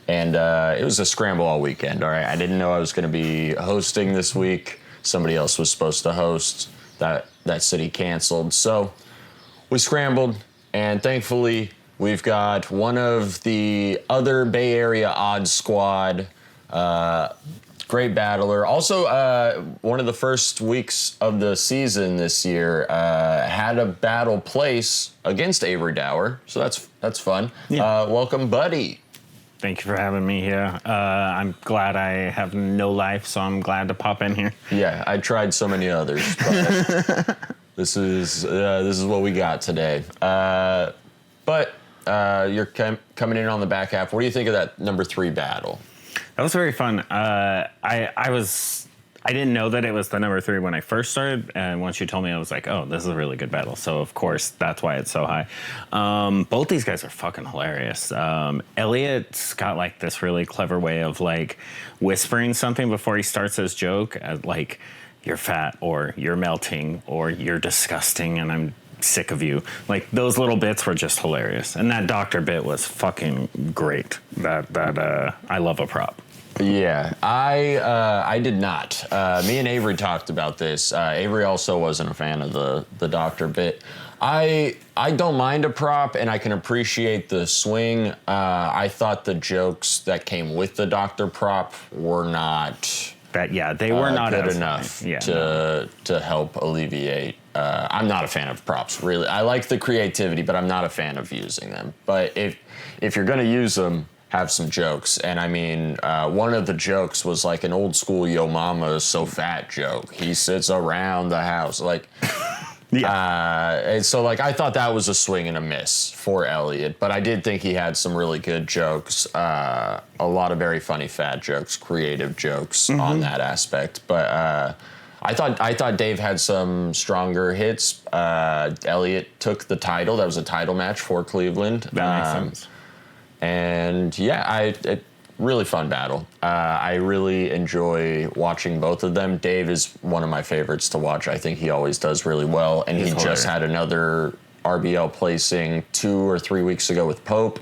and it was a scramble all weekend. All right, I didn't know I was going to be hosting this week. Somebody else was supposed to host. That city canceled, so we scrambled, and thankfully we've got one of the other Bay Area Odd Squad, great battler. Also, one of the first weeks of the season this year had a battle place against Avery Dauer, so that's fun. Yeah. Welcome, Buddy. Thank you for having me here. I'm glad I have no life, so I'm glad to pop in here. Yeah, I tried so many others, but this is what we got today. But you're coming in on the back half. What do you think of that number 3 battle? That was very fun. I didn't know that it was the number 3 when I first started, and once you told me, I was like, oh, this is a really good battle. So of course, that's why it's so high. Both these guys are fucking hilarious. Elliot's got like this really clever way of like whispering something before he starts his joke, as like, you're fat, or you're melting, or you're disgusting, and I'm sick of you. Like, those little bits were just hilarious. And that doctor bit was fucking great. I love a prop. Yeah, I did not. Me and Avery talked about this. Avery also wasn't a fan of the doctor bit. I don't mind a prop, and I can appreciate the swing. I thought the jokes that came with the doctor prop were not... they were not good enough to help alleviate. I'm not a fan of props, really. I like the creativity, but I'm not a fan of using them. But if you're going to use them, have some jokes. And I mean, one of the jokes was like an old school "Yo Mama is so fat" joke. He sits around the house. Like, Yeah. And so, like, I thought that was a swing and a miss for Elliot, but I did think he had some really good jokes, a lot of very funny fat jokes, creative jokes on that aspect. But I thought Dave had some stronger hits. Elliot took the title. That was a title match for Cleveland. That makes sense. And yeah, really fun battle. I really enjoy watching both of them. Dave is one of my favorites to watch. I think he always does really well. And he just had another RBL placing 2 or 3 weeks ago with Pope.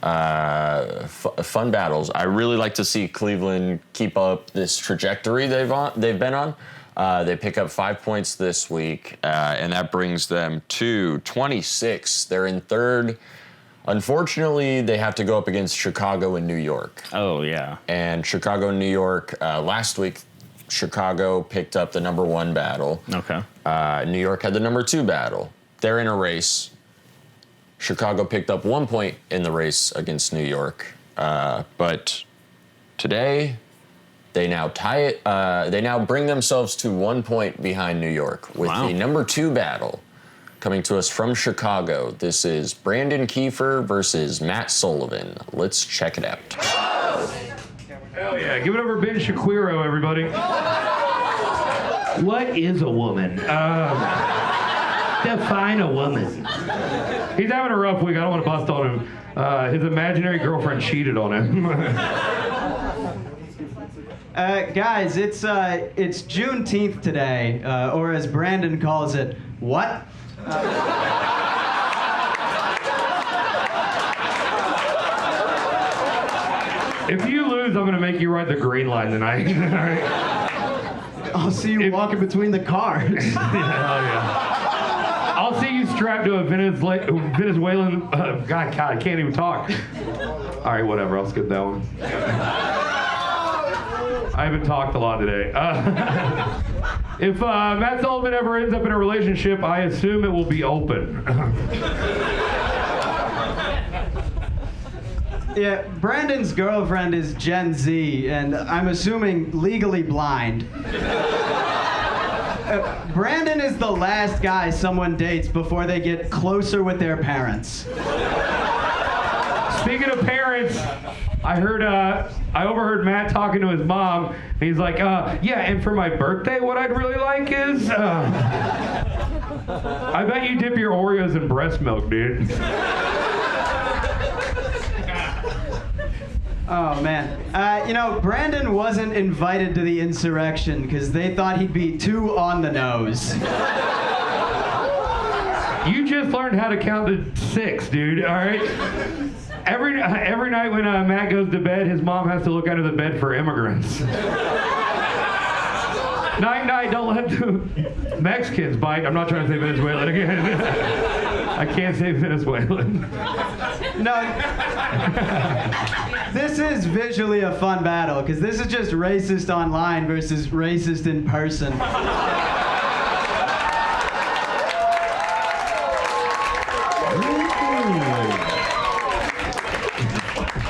Fun battles. I really like to see Cleveland keep up this trajectory they've been on. They pick up 5 points this week, and that brings them to 26. They're in third. Unfortunately, they have to go up against Chicago and New York. Oh, yeah. And Chicago and New York, last week, Chicago picked up the number 1 battle. Okay. New York had the number 2 battle. They're in a race. Chicago picked up 1 point in the race against New York. But today, they now tie it. They now bring themselves to 1 point behind New York with the number 2 battle. Coming to us from Chicago, this is Brandon Kieffer versus Matt Sullivan. Let's check it out. Hell yeah, give it over Ben Shapiro, everybody. What is a woman? Define a woman. He's having a rough week. I don't want to bust on him. His imaginary girlfriend cheated on him. Guys, it's Juneteenth today, or as Brandon calls it, what? If you lose, I'm gonna make you ride the green line tonight. All right. I'll see you walking between the cars. Hell yeah. I'll see you strapped to a Venezuelan. God, I can't even talk. All right, whatever. I'll skip that one. I haven't talked a lot today. If Matt Sullivan ever ends up in a relationship, I assume it will be open. Yeah, Brandon's girlfriend is Gen Z, and I'm assuming legally blind. Brandon is the last guy someone dates before they get closer with their parents. Speaking of parents, I overheard Matt talking to his mom, and he's like, yeah, and for my birthday, what I'd really like is, I bet you dip your Oreos in breast milk, dude. Oh, man. Brandon wasn't invited to the insurrection because they thought he'd be too on the nose. You just learned how to count to 6, dude, all right? Every night when Matt goes to bed, his mom has to look under the bed for immigrants. Night, don't let the Mexicans bite. I'm not trying to say Venezuelan again. I can't say Venezuelan. No. This is visually a fun battle, because this is just racist online versus racist in person.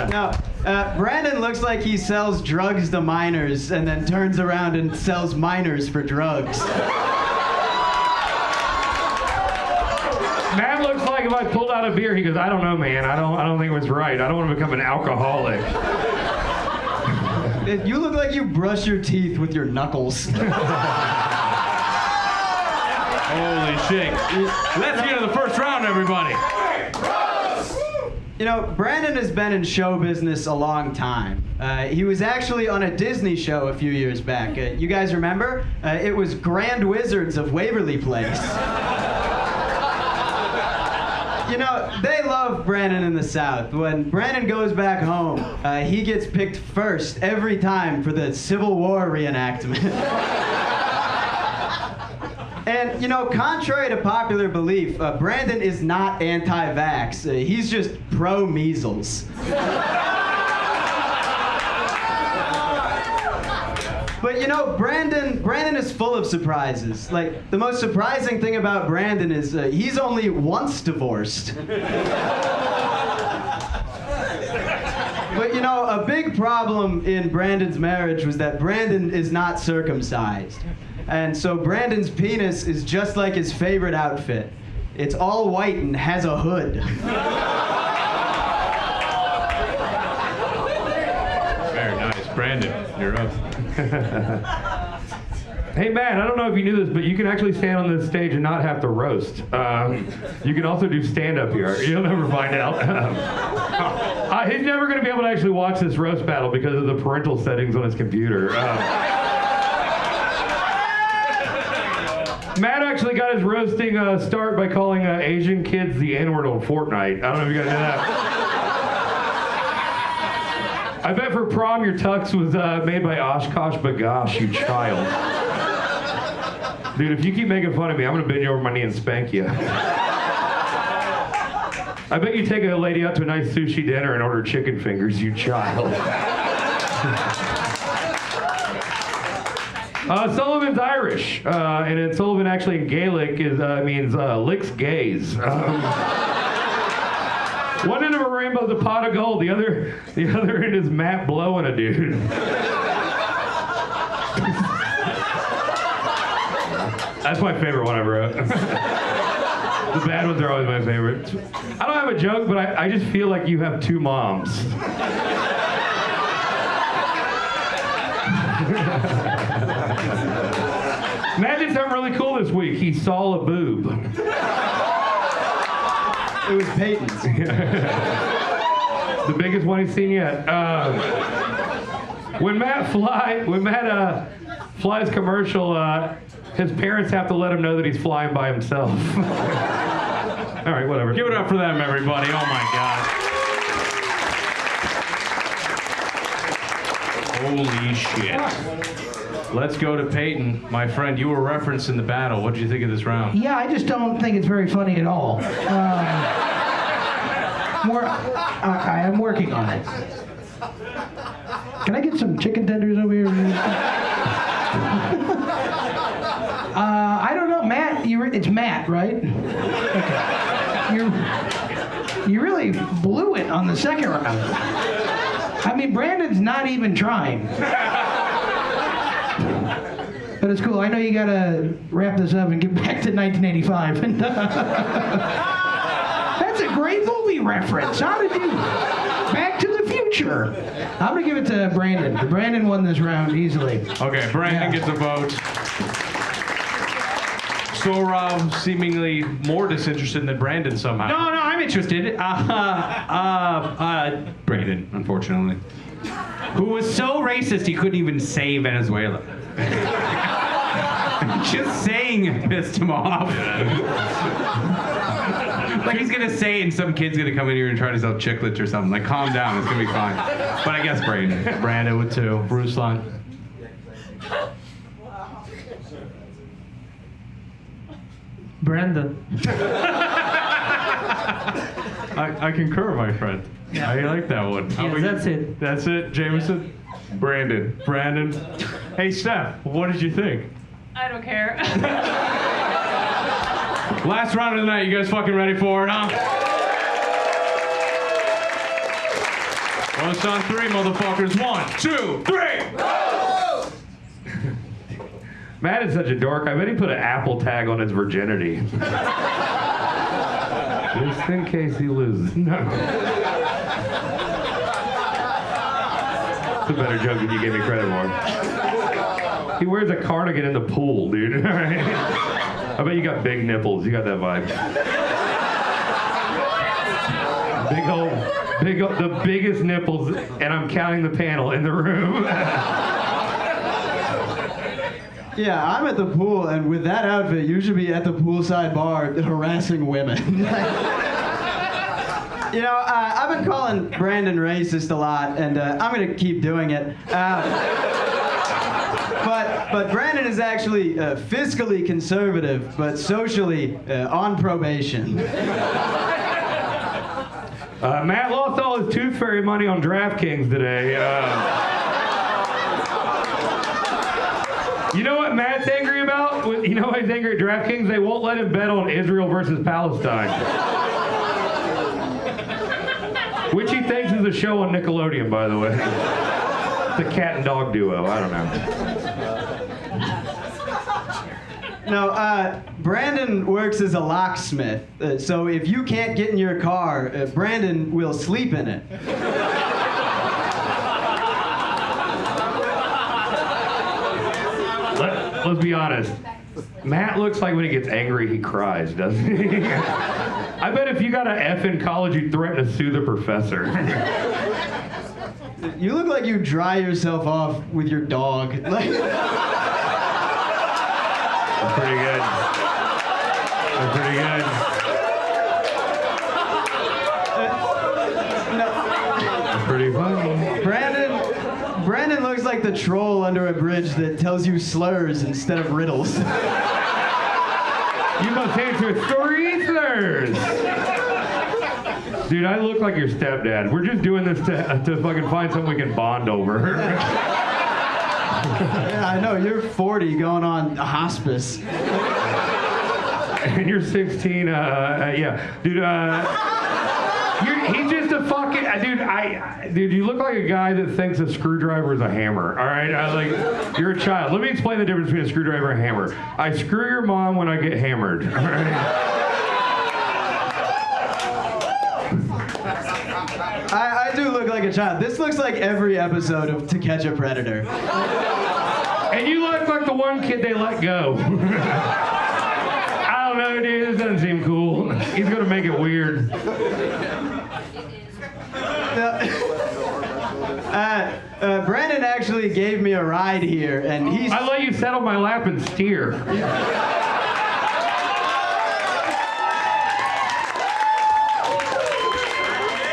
Now, Brandon looks like he sells drugs to minors and then turns around and sells minors for drugs. Matt looks like if I pulled out a beer, he goes, I don't know, man. I don't think it was right. I don't want to become an alcoholic. You look like you brush your teeth with your knuckles. Holy shit. Let's get to the first round, everybody. Brandon has been in show business a long time. He was actually on a Disney show a few years back. You guys remember? It was Grand Wizards of Waverly Place. They love Brandon in the South. When Brandon goes back home, he gets picked first every time for the Civil War reenactment. And, contrary to popular belief, Brandon is not anti-vax. He's just pro-measles. But, Brandon is full of surprises. Like, the most surprising thing about Brandon is he's only once divorced. But, a big problem in Brandon's marriage was that Brandon is not circumcised. And so Brandon's penis is just like his favorite outfit. It's all white and has a hood. Very nice. Brandon, you're up. Hey, Matt, I don't know if you knew this, but you can actually stand on this stage and not have to roast. You can also do stand-up here. You'll never find out. He's never going to be able to actually watch this roast battle because of the parental settings on his computer. Matt actually got his roasting start by calling Asian kids the N-word on Fortnite. I don't know if you guys know that. I bet for prom your tux was made by Oshkosh Bagosh, you child. Dude, if you keep making fun of me, I'm gonna bend you over my knee and spank you. I bet you take a lady out to a nice sushi dinner and order chicken fingers, you child. Sullivan's Irish, and then Sullivan actually in Gaelic means licks gays. One end of a rainbow is a pot of gold. The other end is Matt blowing a dude. That's my favorite one I wrote. The bad ones are always my favorite. I don't have a joke, but I just feel like you have two moms. Matt did something really cool this week. He saw a boob. It was Peyton's. The biggest one he's seen yet. When Matt flies commercial, his parents have to let him know that he's flying by himself. All right, whatever. Give it up for them, everybody. Oh my God. Holy shit. Let's go to Peyton. My friend, you were referenced in the battle. What did you think of this round? Yeah, I just don't think it's very funny at all. I'm working on it. Can I get some chicken tenders over here? I don't know, Matt. It's Matt, right? Okay. You really blew it on the second round. I mean, Brandon's not even trying. But it's cool. I know you gotta wrap this up and get back to 1985. And that's a great movie reference. How did you? Back to the Future. I'm gonna give it to Brandon. Brandon won this round easily. Okay, Brandon gets a vote. Sorov seemingly more disinterested than Brandon somehow. No, I'm interested. Brandon, unfortunately. Who was so racist he couldn't even say Venezuela. Just saying it pissed him off. Like he's gonna say it and some kid's gonna come in here and try to sell chiclets or something. Like, calm down, it's gonna be fine. But I guess Brandon. Brandon with two. Ruslan. Brandon. I concur, my friend. I like that one. Yes, that's it. That's it, Jameson? Brandon. Hey, Steph, what did you think? I don't care. Last round of the night, you guys fucking ready for it, huh? Well, it's on three, motherfuckers. 1, 2, 3. Matt is such a dork. I bet he put an Apple tag on his virginity. Just in case he loses. No. It's a better joke than you gave me credit for. He wears a cardigan in the pool, dude. I bet you got big nipples. You got that vibe. The biggest nipples, and I'm counting the panel in the room. Yeah, I'm at the pool, and with that outfit, you should be at the poolside bar harassing women. You know, I've been calling Brandon racist a lot, and I'm going to keep doing it. But Brandon is actually fiscally conservative, but socially on probation. Matt lost all his Tooth Fairy money on DraftKings today. You know what Matt's angry about? You know why he's angry at DraftKings? They won't let him bet on Israel versus Palestine. Which he thinks is a show on Nickelodeon, by the way. It's a cat and dog duo. I don't know. No, Brandon works as a locksmith. So if you can't get in your car, Brandon will sleep in it. Let's be honest. Matt looks like when he gets angry, he cries, doesn't he? I bet if you got an F in college, you'd threaten to sue the professor. You look like you dry yourself off with your dog. Like... That's pretty good. That's pretty good. That's pretty funny. Brandon looks like the troll under a bridge that tells you slurs instead of riddles. You must answer stories. Dude, I look like your stepdad. We're just doing this to fucking find something we can bond over. Yeah, I know. You're 40 going on a hospice. And you're 16, yeah. Dude, he's just a fucking, dude, you look like a guy that thinks a screwdriver is a hammer, all right? You're a child. Let me explain the difference between a screwdriver and a hammer. I screw your mom when I get hammered, all right? I do look like a child. This looks like every episode of To Catch a Predator. And you look like the one kid they let go. I don't know, dude. This doesn't seem cool. He's gonna make it weird. Brandon actually gave me a ride here, and he's... I let you sit on my lap and steer.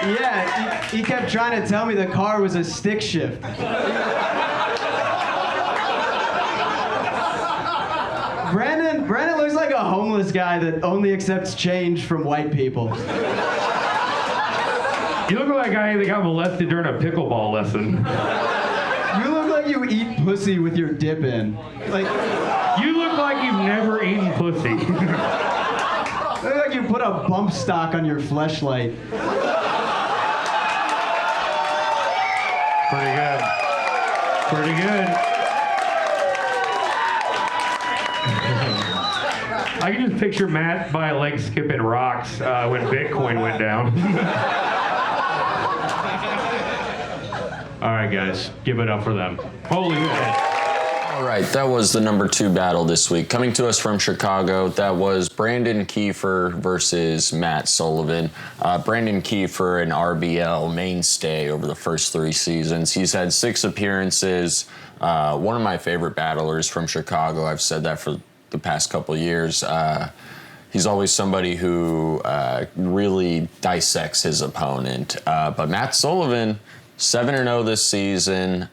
Yeah, he kept trying to tell me the car was a stick shift. Brandon looks like a homeless guy that only accepts change from white people. You look like that guy that got molested during a pickleball lesson. You look like you eat pussy with your dip in. Like, you look like you've never eaten pussy. You look like you put a bump stock on your fleshlight. Pretty good. Pretty good. I can just picture Matt by a lake skipping rocks when Bitcoin went down. All right, guys, give it up for them. Holy shit. All right, that was the number 2 battle this week. Coming to us from Chicago, that was Brandon Kieffer versus Matt Sullivan. Brandon Kieffer, an RBL mainstay over the first 3 seasons. He's had 6 appearances. One of my favorite battlers from Chicago. I've said that for the past couple of years. He's always somebody who really dissects his opponent. But Matt Sullivan, 7-0 this season.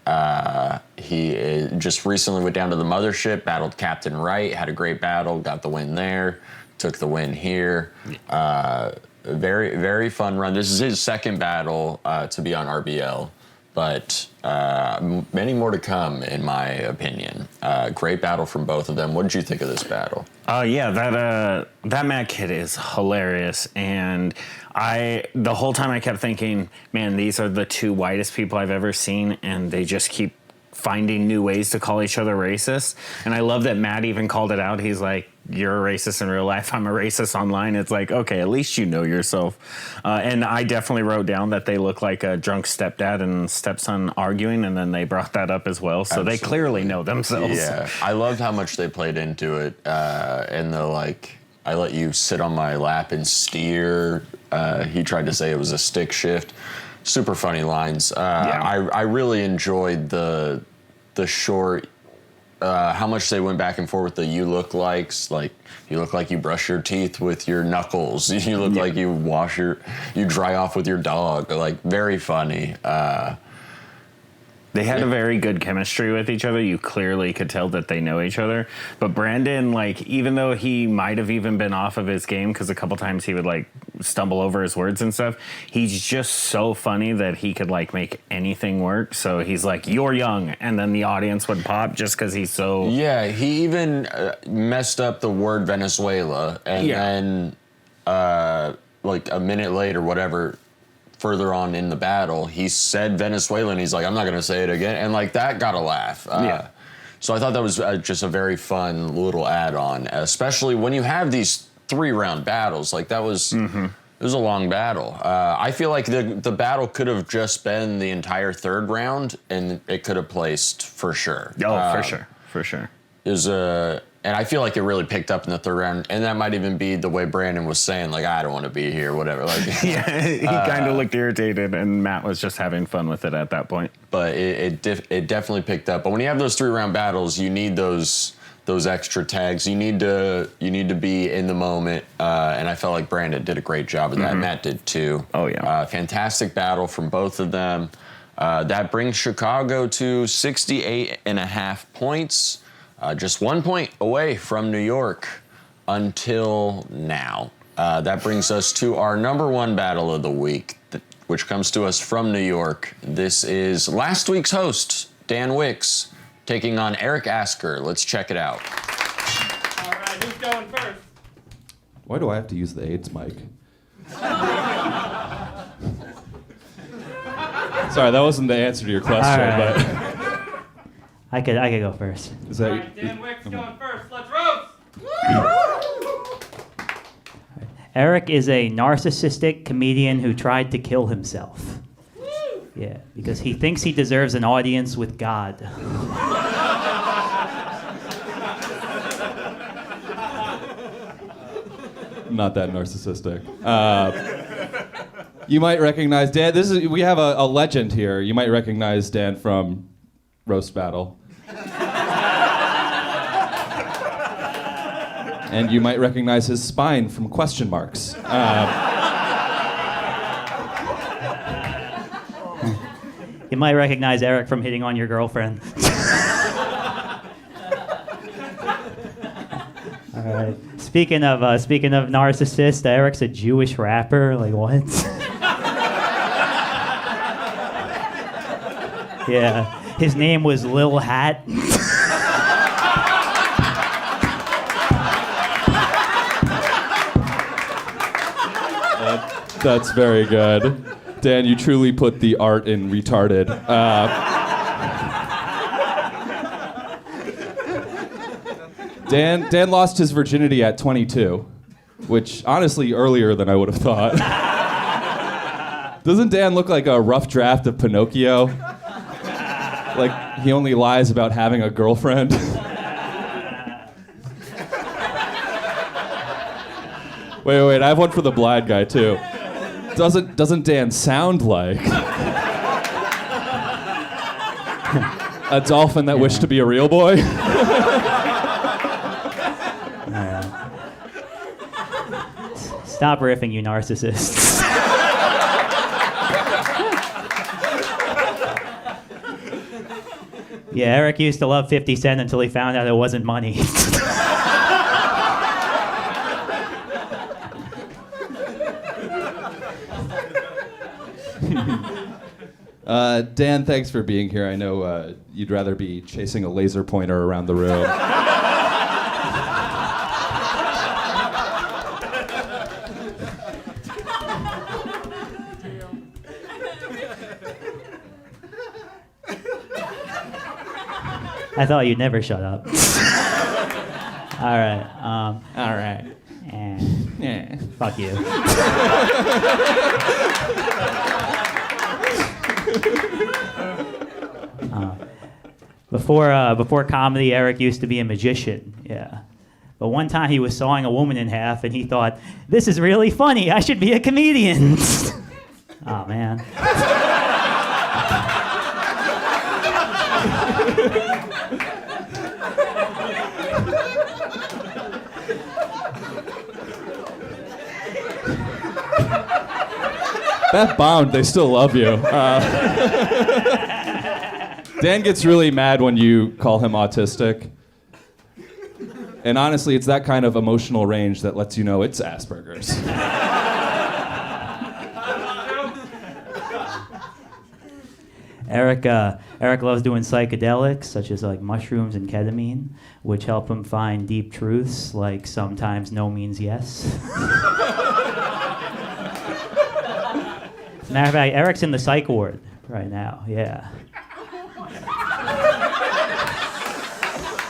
He just recently went down to the mothership, battled Captain Wright, had a great battle, got the win there, took the win here. Very, very fun run. This is his second battle to be on RBL, but many more to come, in my opinion. Great battle from both of them. What did you think of this battle? Yeah, that Matt kid is hilarious, and the whole time I kept thinking, man, these are the 2 whitest people I've ever seen, and they just keep finding new ways to call each other racist. And I love that Matt even called it out. He's like, you're a racist in real life, I'm a racist online. It's like, okay, at least you know yourself. And I definitely wrote down that they look like a drunk stepdad and stepson arguing, and then they brought that up as well. So Absolutely. They clearly know themselves. Yeah, I loved how much they played into it. And the like, I let you sit on my lap and steer. He tried to say it was a stick shift. Super funny lines. I really enjoyed the short, how much they went back and forth with the you look likes. Like, you look like you brush your teeth with your knuckles. You look like you dry off with your dog. Like, very funny. They had a very good chemistry with each other. You clearly could tell that they know each other. But Brandon, like, even though he might have even been off of his game, because a couple times he would, like, stumble over his words and stuff, he's just so funny that he could, like, make anything work. So he's like, you're young. And then the audience would pop just because he's so... Yeah, he even messed up the word Venezuela. And then, like, a minute later, whatever... further on in the battle, he said Venezuela, and he's like, I'm not going to say it again. And, like, that got a laugh. So I thought that was just a very fun little add-on, especially when you have these 3-round battles. Like that was, it was a long battle. I feel like the battle could have just been the entire 3rd round, and it could have placed for sure. Oh, for sure. It was and I feel like it really picked up in the 3rd round, and that might even be the way Brandon was saying, like, I don't want to be here, whatever. Like, yeah, he kind of looked irritated, and Matt was just having fun with it at that point. But it definitely picked up. But when you have those 3-round battles, you need those extra tags. You need to be in the moment, and I felt like Brandon did a great job of that. Matt did too. Oh yeah, fantastic battle from both of them. That brings Chicago to 68.5 points. Just 1 point away from New York until now. That brings us to our number 1 battle of the week, which comes to us from New York. This is last week's host, Dan Wickes, taking on Eric Asker. Let's check it out. All right, who's going first? Why do I have to use the AIDS mic? Sorry, that wasn't the answer to your question, right. but... I could go first. Is that Alright, Dan Wickes going first. Let's roast! Eric is a narcissistic comedian who tried to kill himself. Yeah, because he thinks he deserves an audience with God. Not that narcissistic. You might recognize Dan. We have a legend here. You might recognize Dan from Roast Battle. And you might recognize his spine from question marks. You might recognize Eric from hitting on your girlfriend. All right. Speaking of narcissists, Eric's a Jewish rapper. Like what? Yeah. His name was Lil Hat. That's very good. Dan, you truly put the art in retarded. Dan lost his virginity at 22, which honestly earlier than I would have thought. Doesn't Dan look like a rough draft of Pinocchio? Like he only lies about having a girlfriend? Wait, I have one for the blind guy too. Doesn't Dan sound like a dolphin that wished to be a real boy? Stop riffing, you narcissists. Yeah, Eric used to love 50 Cent until he found out it wasn't money. Dan, thanks for being here. I know you'd rather be chasing a laser pointer around the room. I thought you'd never shut up. All right. All right. Yeah. Fuck you. Before comedy, Eric used to be a magician. Yeah. But one time he was sawing a woman in half, and he thought, "This is really funny. I should be a comedian." Oh man. That bombed. They still love you. Dan gets really mad when you call him autistic. And honestly, it's that kind of emotional range that lets you know it's Asperger's. Eric loves doing psychedelics, such as like mushrooms and ketamine, which help him find deep truths, like sometimes no means yes. As a matter of fact, Eric's in the psych ward right now, yeah.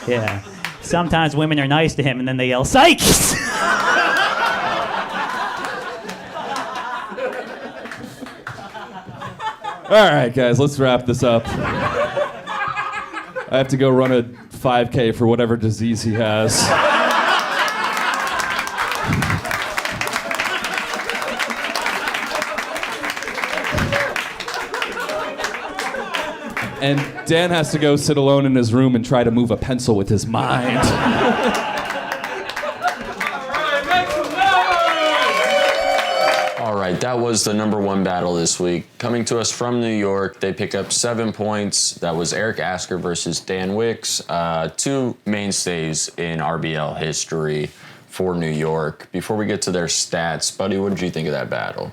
Yeah. Sometimes women are nice to him and then they yell, "Sykes!" All right, guys, let's wrap this up. I have to go run a 5K for whatever disease he has. And Dan has to go sit alone in his room and try to move a pencil with his mind. All right, that was the number one battle this week. Coming to us from New York, they pick up 7 points. That was Eric Asker versus Dan Wickes, two mainstays in RBL history for New York. Before we get to their stats, Buddy, what did you think of that battle?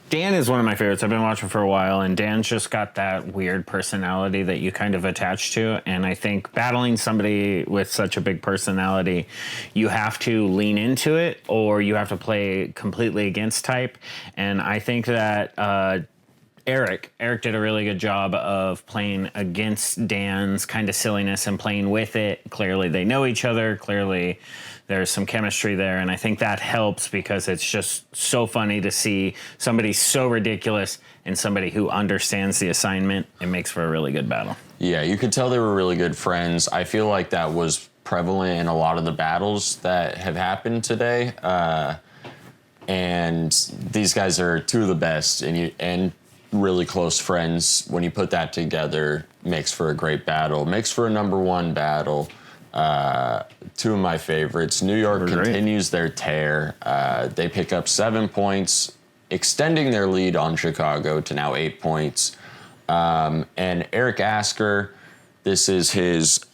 Dan is one of my favorites. I've been watching for a while, and Dan's just got that weird personality that you kind of attach to. And I think battling somebody with such a big personality, you have to lean into it or you have to play completely against type. And I think that Eric did a really good job of playing against Dan's kind of silliness and playing with it. Clearly they know each other. Clearly there's some chemistry there, and I think that helps because it's just so funny to see somebody so ridiculous and somebody who understands the assignment. It makes for a really good battle. Yeah, you could tell they were really good friends. I feel like that was prevalent in a lot of the battles that have happened today. And these guys are two of the best and really close friends. When you put that together, makes for a great battle, makes for a number one battle. Two of my favorites. New York continues their tear. They pick up 7 points, extending their lead on Chicago to now 8 points. And Eric Asker, this is his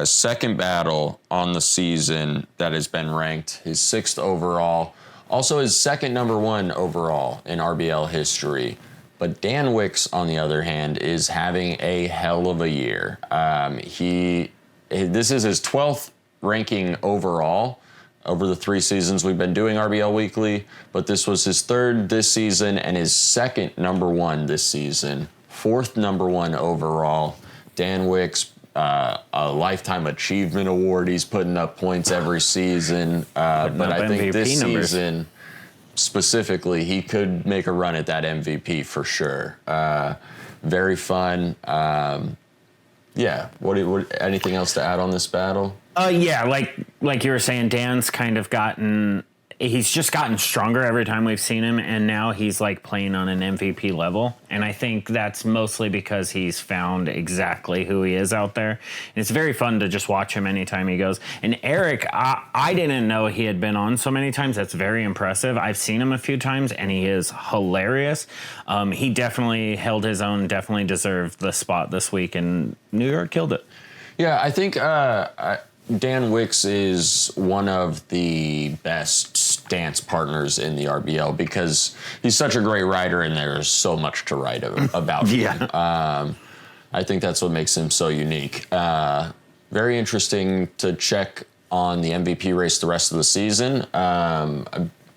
second battle on the season that has been ranked, his 6th overall. Also his second number one overall in RBL history. But Dan Wickes, on the other hand, is having a hell of a year. This is his 12th ranking overall over the 3 seasons we've been doing RBL Weekly, but this was his 3rd this season and his 2nd number one this season, 4th number one overall. Dan Wickes, a Lifetime Achievement Award. He's putting up points every season, but I think this season specifically, he could make a run at that MVP for sure. Very fun. Yeah. What anything else to add on this battle? Yeah, like you were saying, Dan's kind of he's just gotten stronger every time we've seen him, and now he's like playing on an MVP level. And I think that's mostly because he's found exactly who he is out there. And it's very fun to just watch him anytime he goes. And Eric, I didn't know he had been on so many times. That's very impressive. I've seen him a few times, and he is hilarious. He definitely held his own, definitely deserved the spot this week, and New York killed it. Yeah, I think Dan Wickes is one of the best dance partners in the RBL because he's such a great writer and there's so much to write about him. I think that's what makes him so unique. Very interesting to check on the MVP race the rest of the season.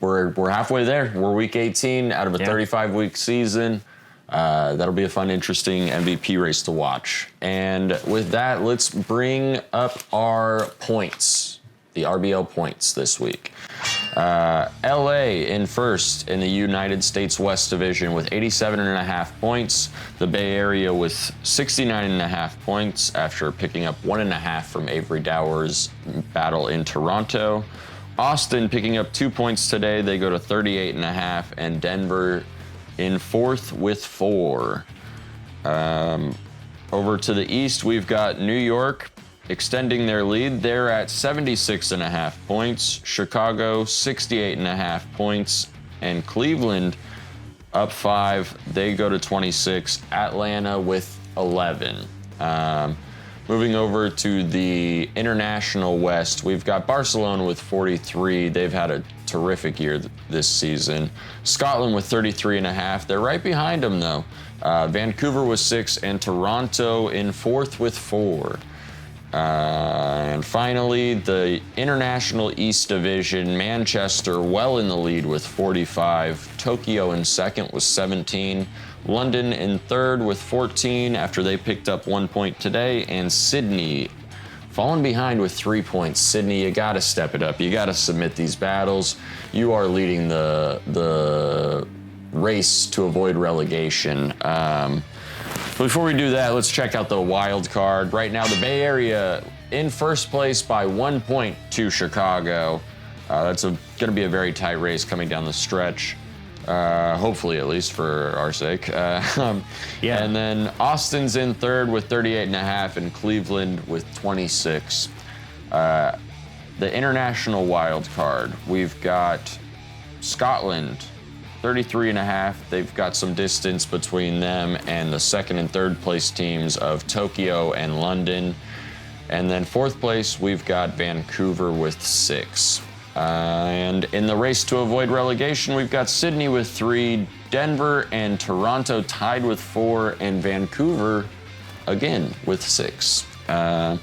We're halfway there. We're week 18 out of a 35-week season. That'll be a fun, interesting MVP race to watch. And with that, let's bring up our points, the RBL points this week. LA in first in the United States West Division with 87.5 points. The Bay Area with 69.5 points after picking up 1.5 from Avery Dauer's battle in Toronto. Austin picking up 2 points today. They go to 38.5, and Denver in fourth with 4. Over to the east, we've got New York extending their lead. They're at 76.5 points. Chicago, 68.5 points. And Cleveland up 5. They go to 26. Atlanta with 11. Moving over to the International West, we've got Barcelona with 43. They've had a terrific year this season. Scotland with 33.5. They're right behind them, though. Vancouver with 6, and Toronto in fourth with 4. And finally, the International East Division, Manchester well in the lead with 45. Tokyo in second with 17. London in third with 14 after they picked up 1 point today. And Sydney falling behind with 3 points. Sydney, you gotta step it up. You gotta submit these battles. You are leading the race to avoid relegation. Before we do that, let's check out the wild card. Right now, the Bay Area in first place by 1 point to Chicago. That's gonna be a very tight race coming down the stretch. Hopefully, at least for our sake. And then Austin's in third with 38.5 and Cleveland with 26. The international wild card, we've got Scotland, 33.5. They've got some distance between them and the second and third place teams of Tokyo and London. And then fourth place, we've got Vancouver with 6. And in the race to avoid relegation, we've got Sydney with 3, Denver and Toronto tied with 4, and Vancouver again with 6. All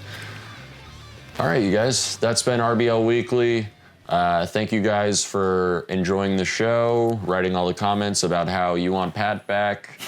right, you guys, that's been RBL Weekly. Thank you guys for enjoying the show, writing all the comments about how you want Pat back,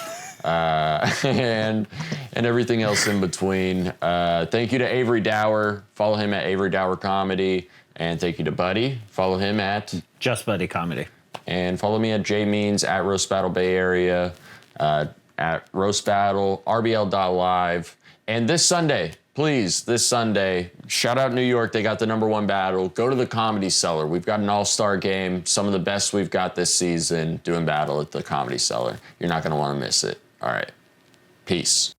and everything else in between. Thank you to Avery Dauer. Follow him at Avery Dauer Comedy. And thank you to Buddy. Follow him at Just Buddy Comedy. And follow me at jmeans, at Roast Battle Bay Area, at Roast Battle, RBL.live. And this Sunday, please, this Sunday, shout out New York. They got the #1 battle. Go to the Comedy Cellar. We've got an all-star game. Some of the best we've got this season doing battle at the Comedy Cellar. You're not going to want to miss it. All right. Peace.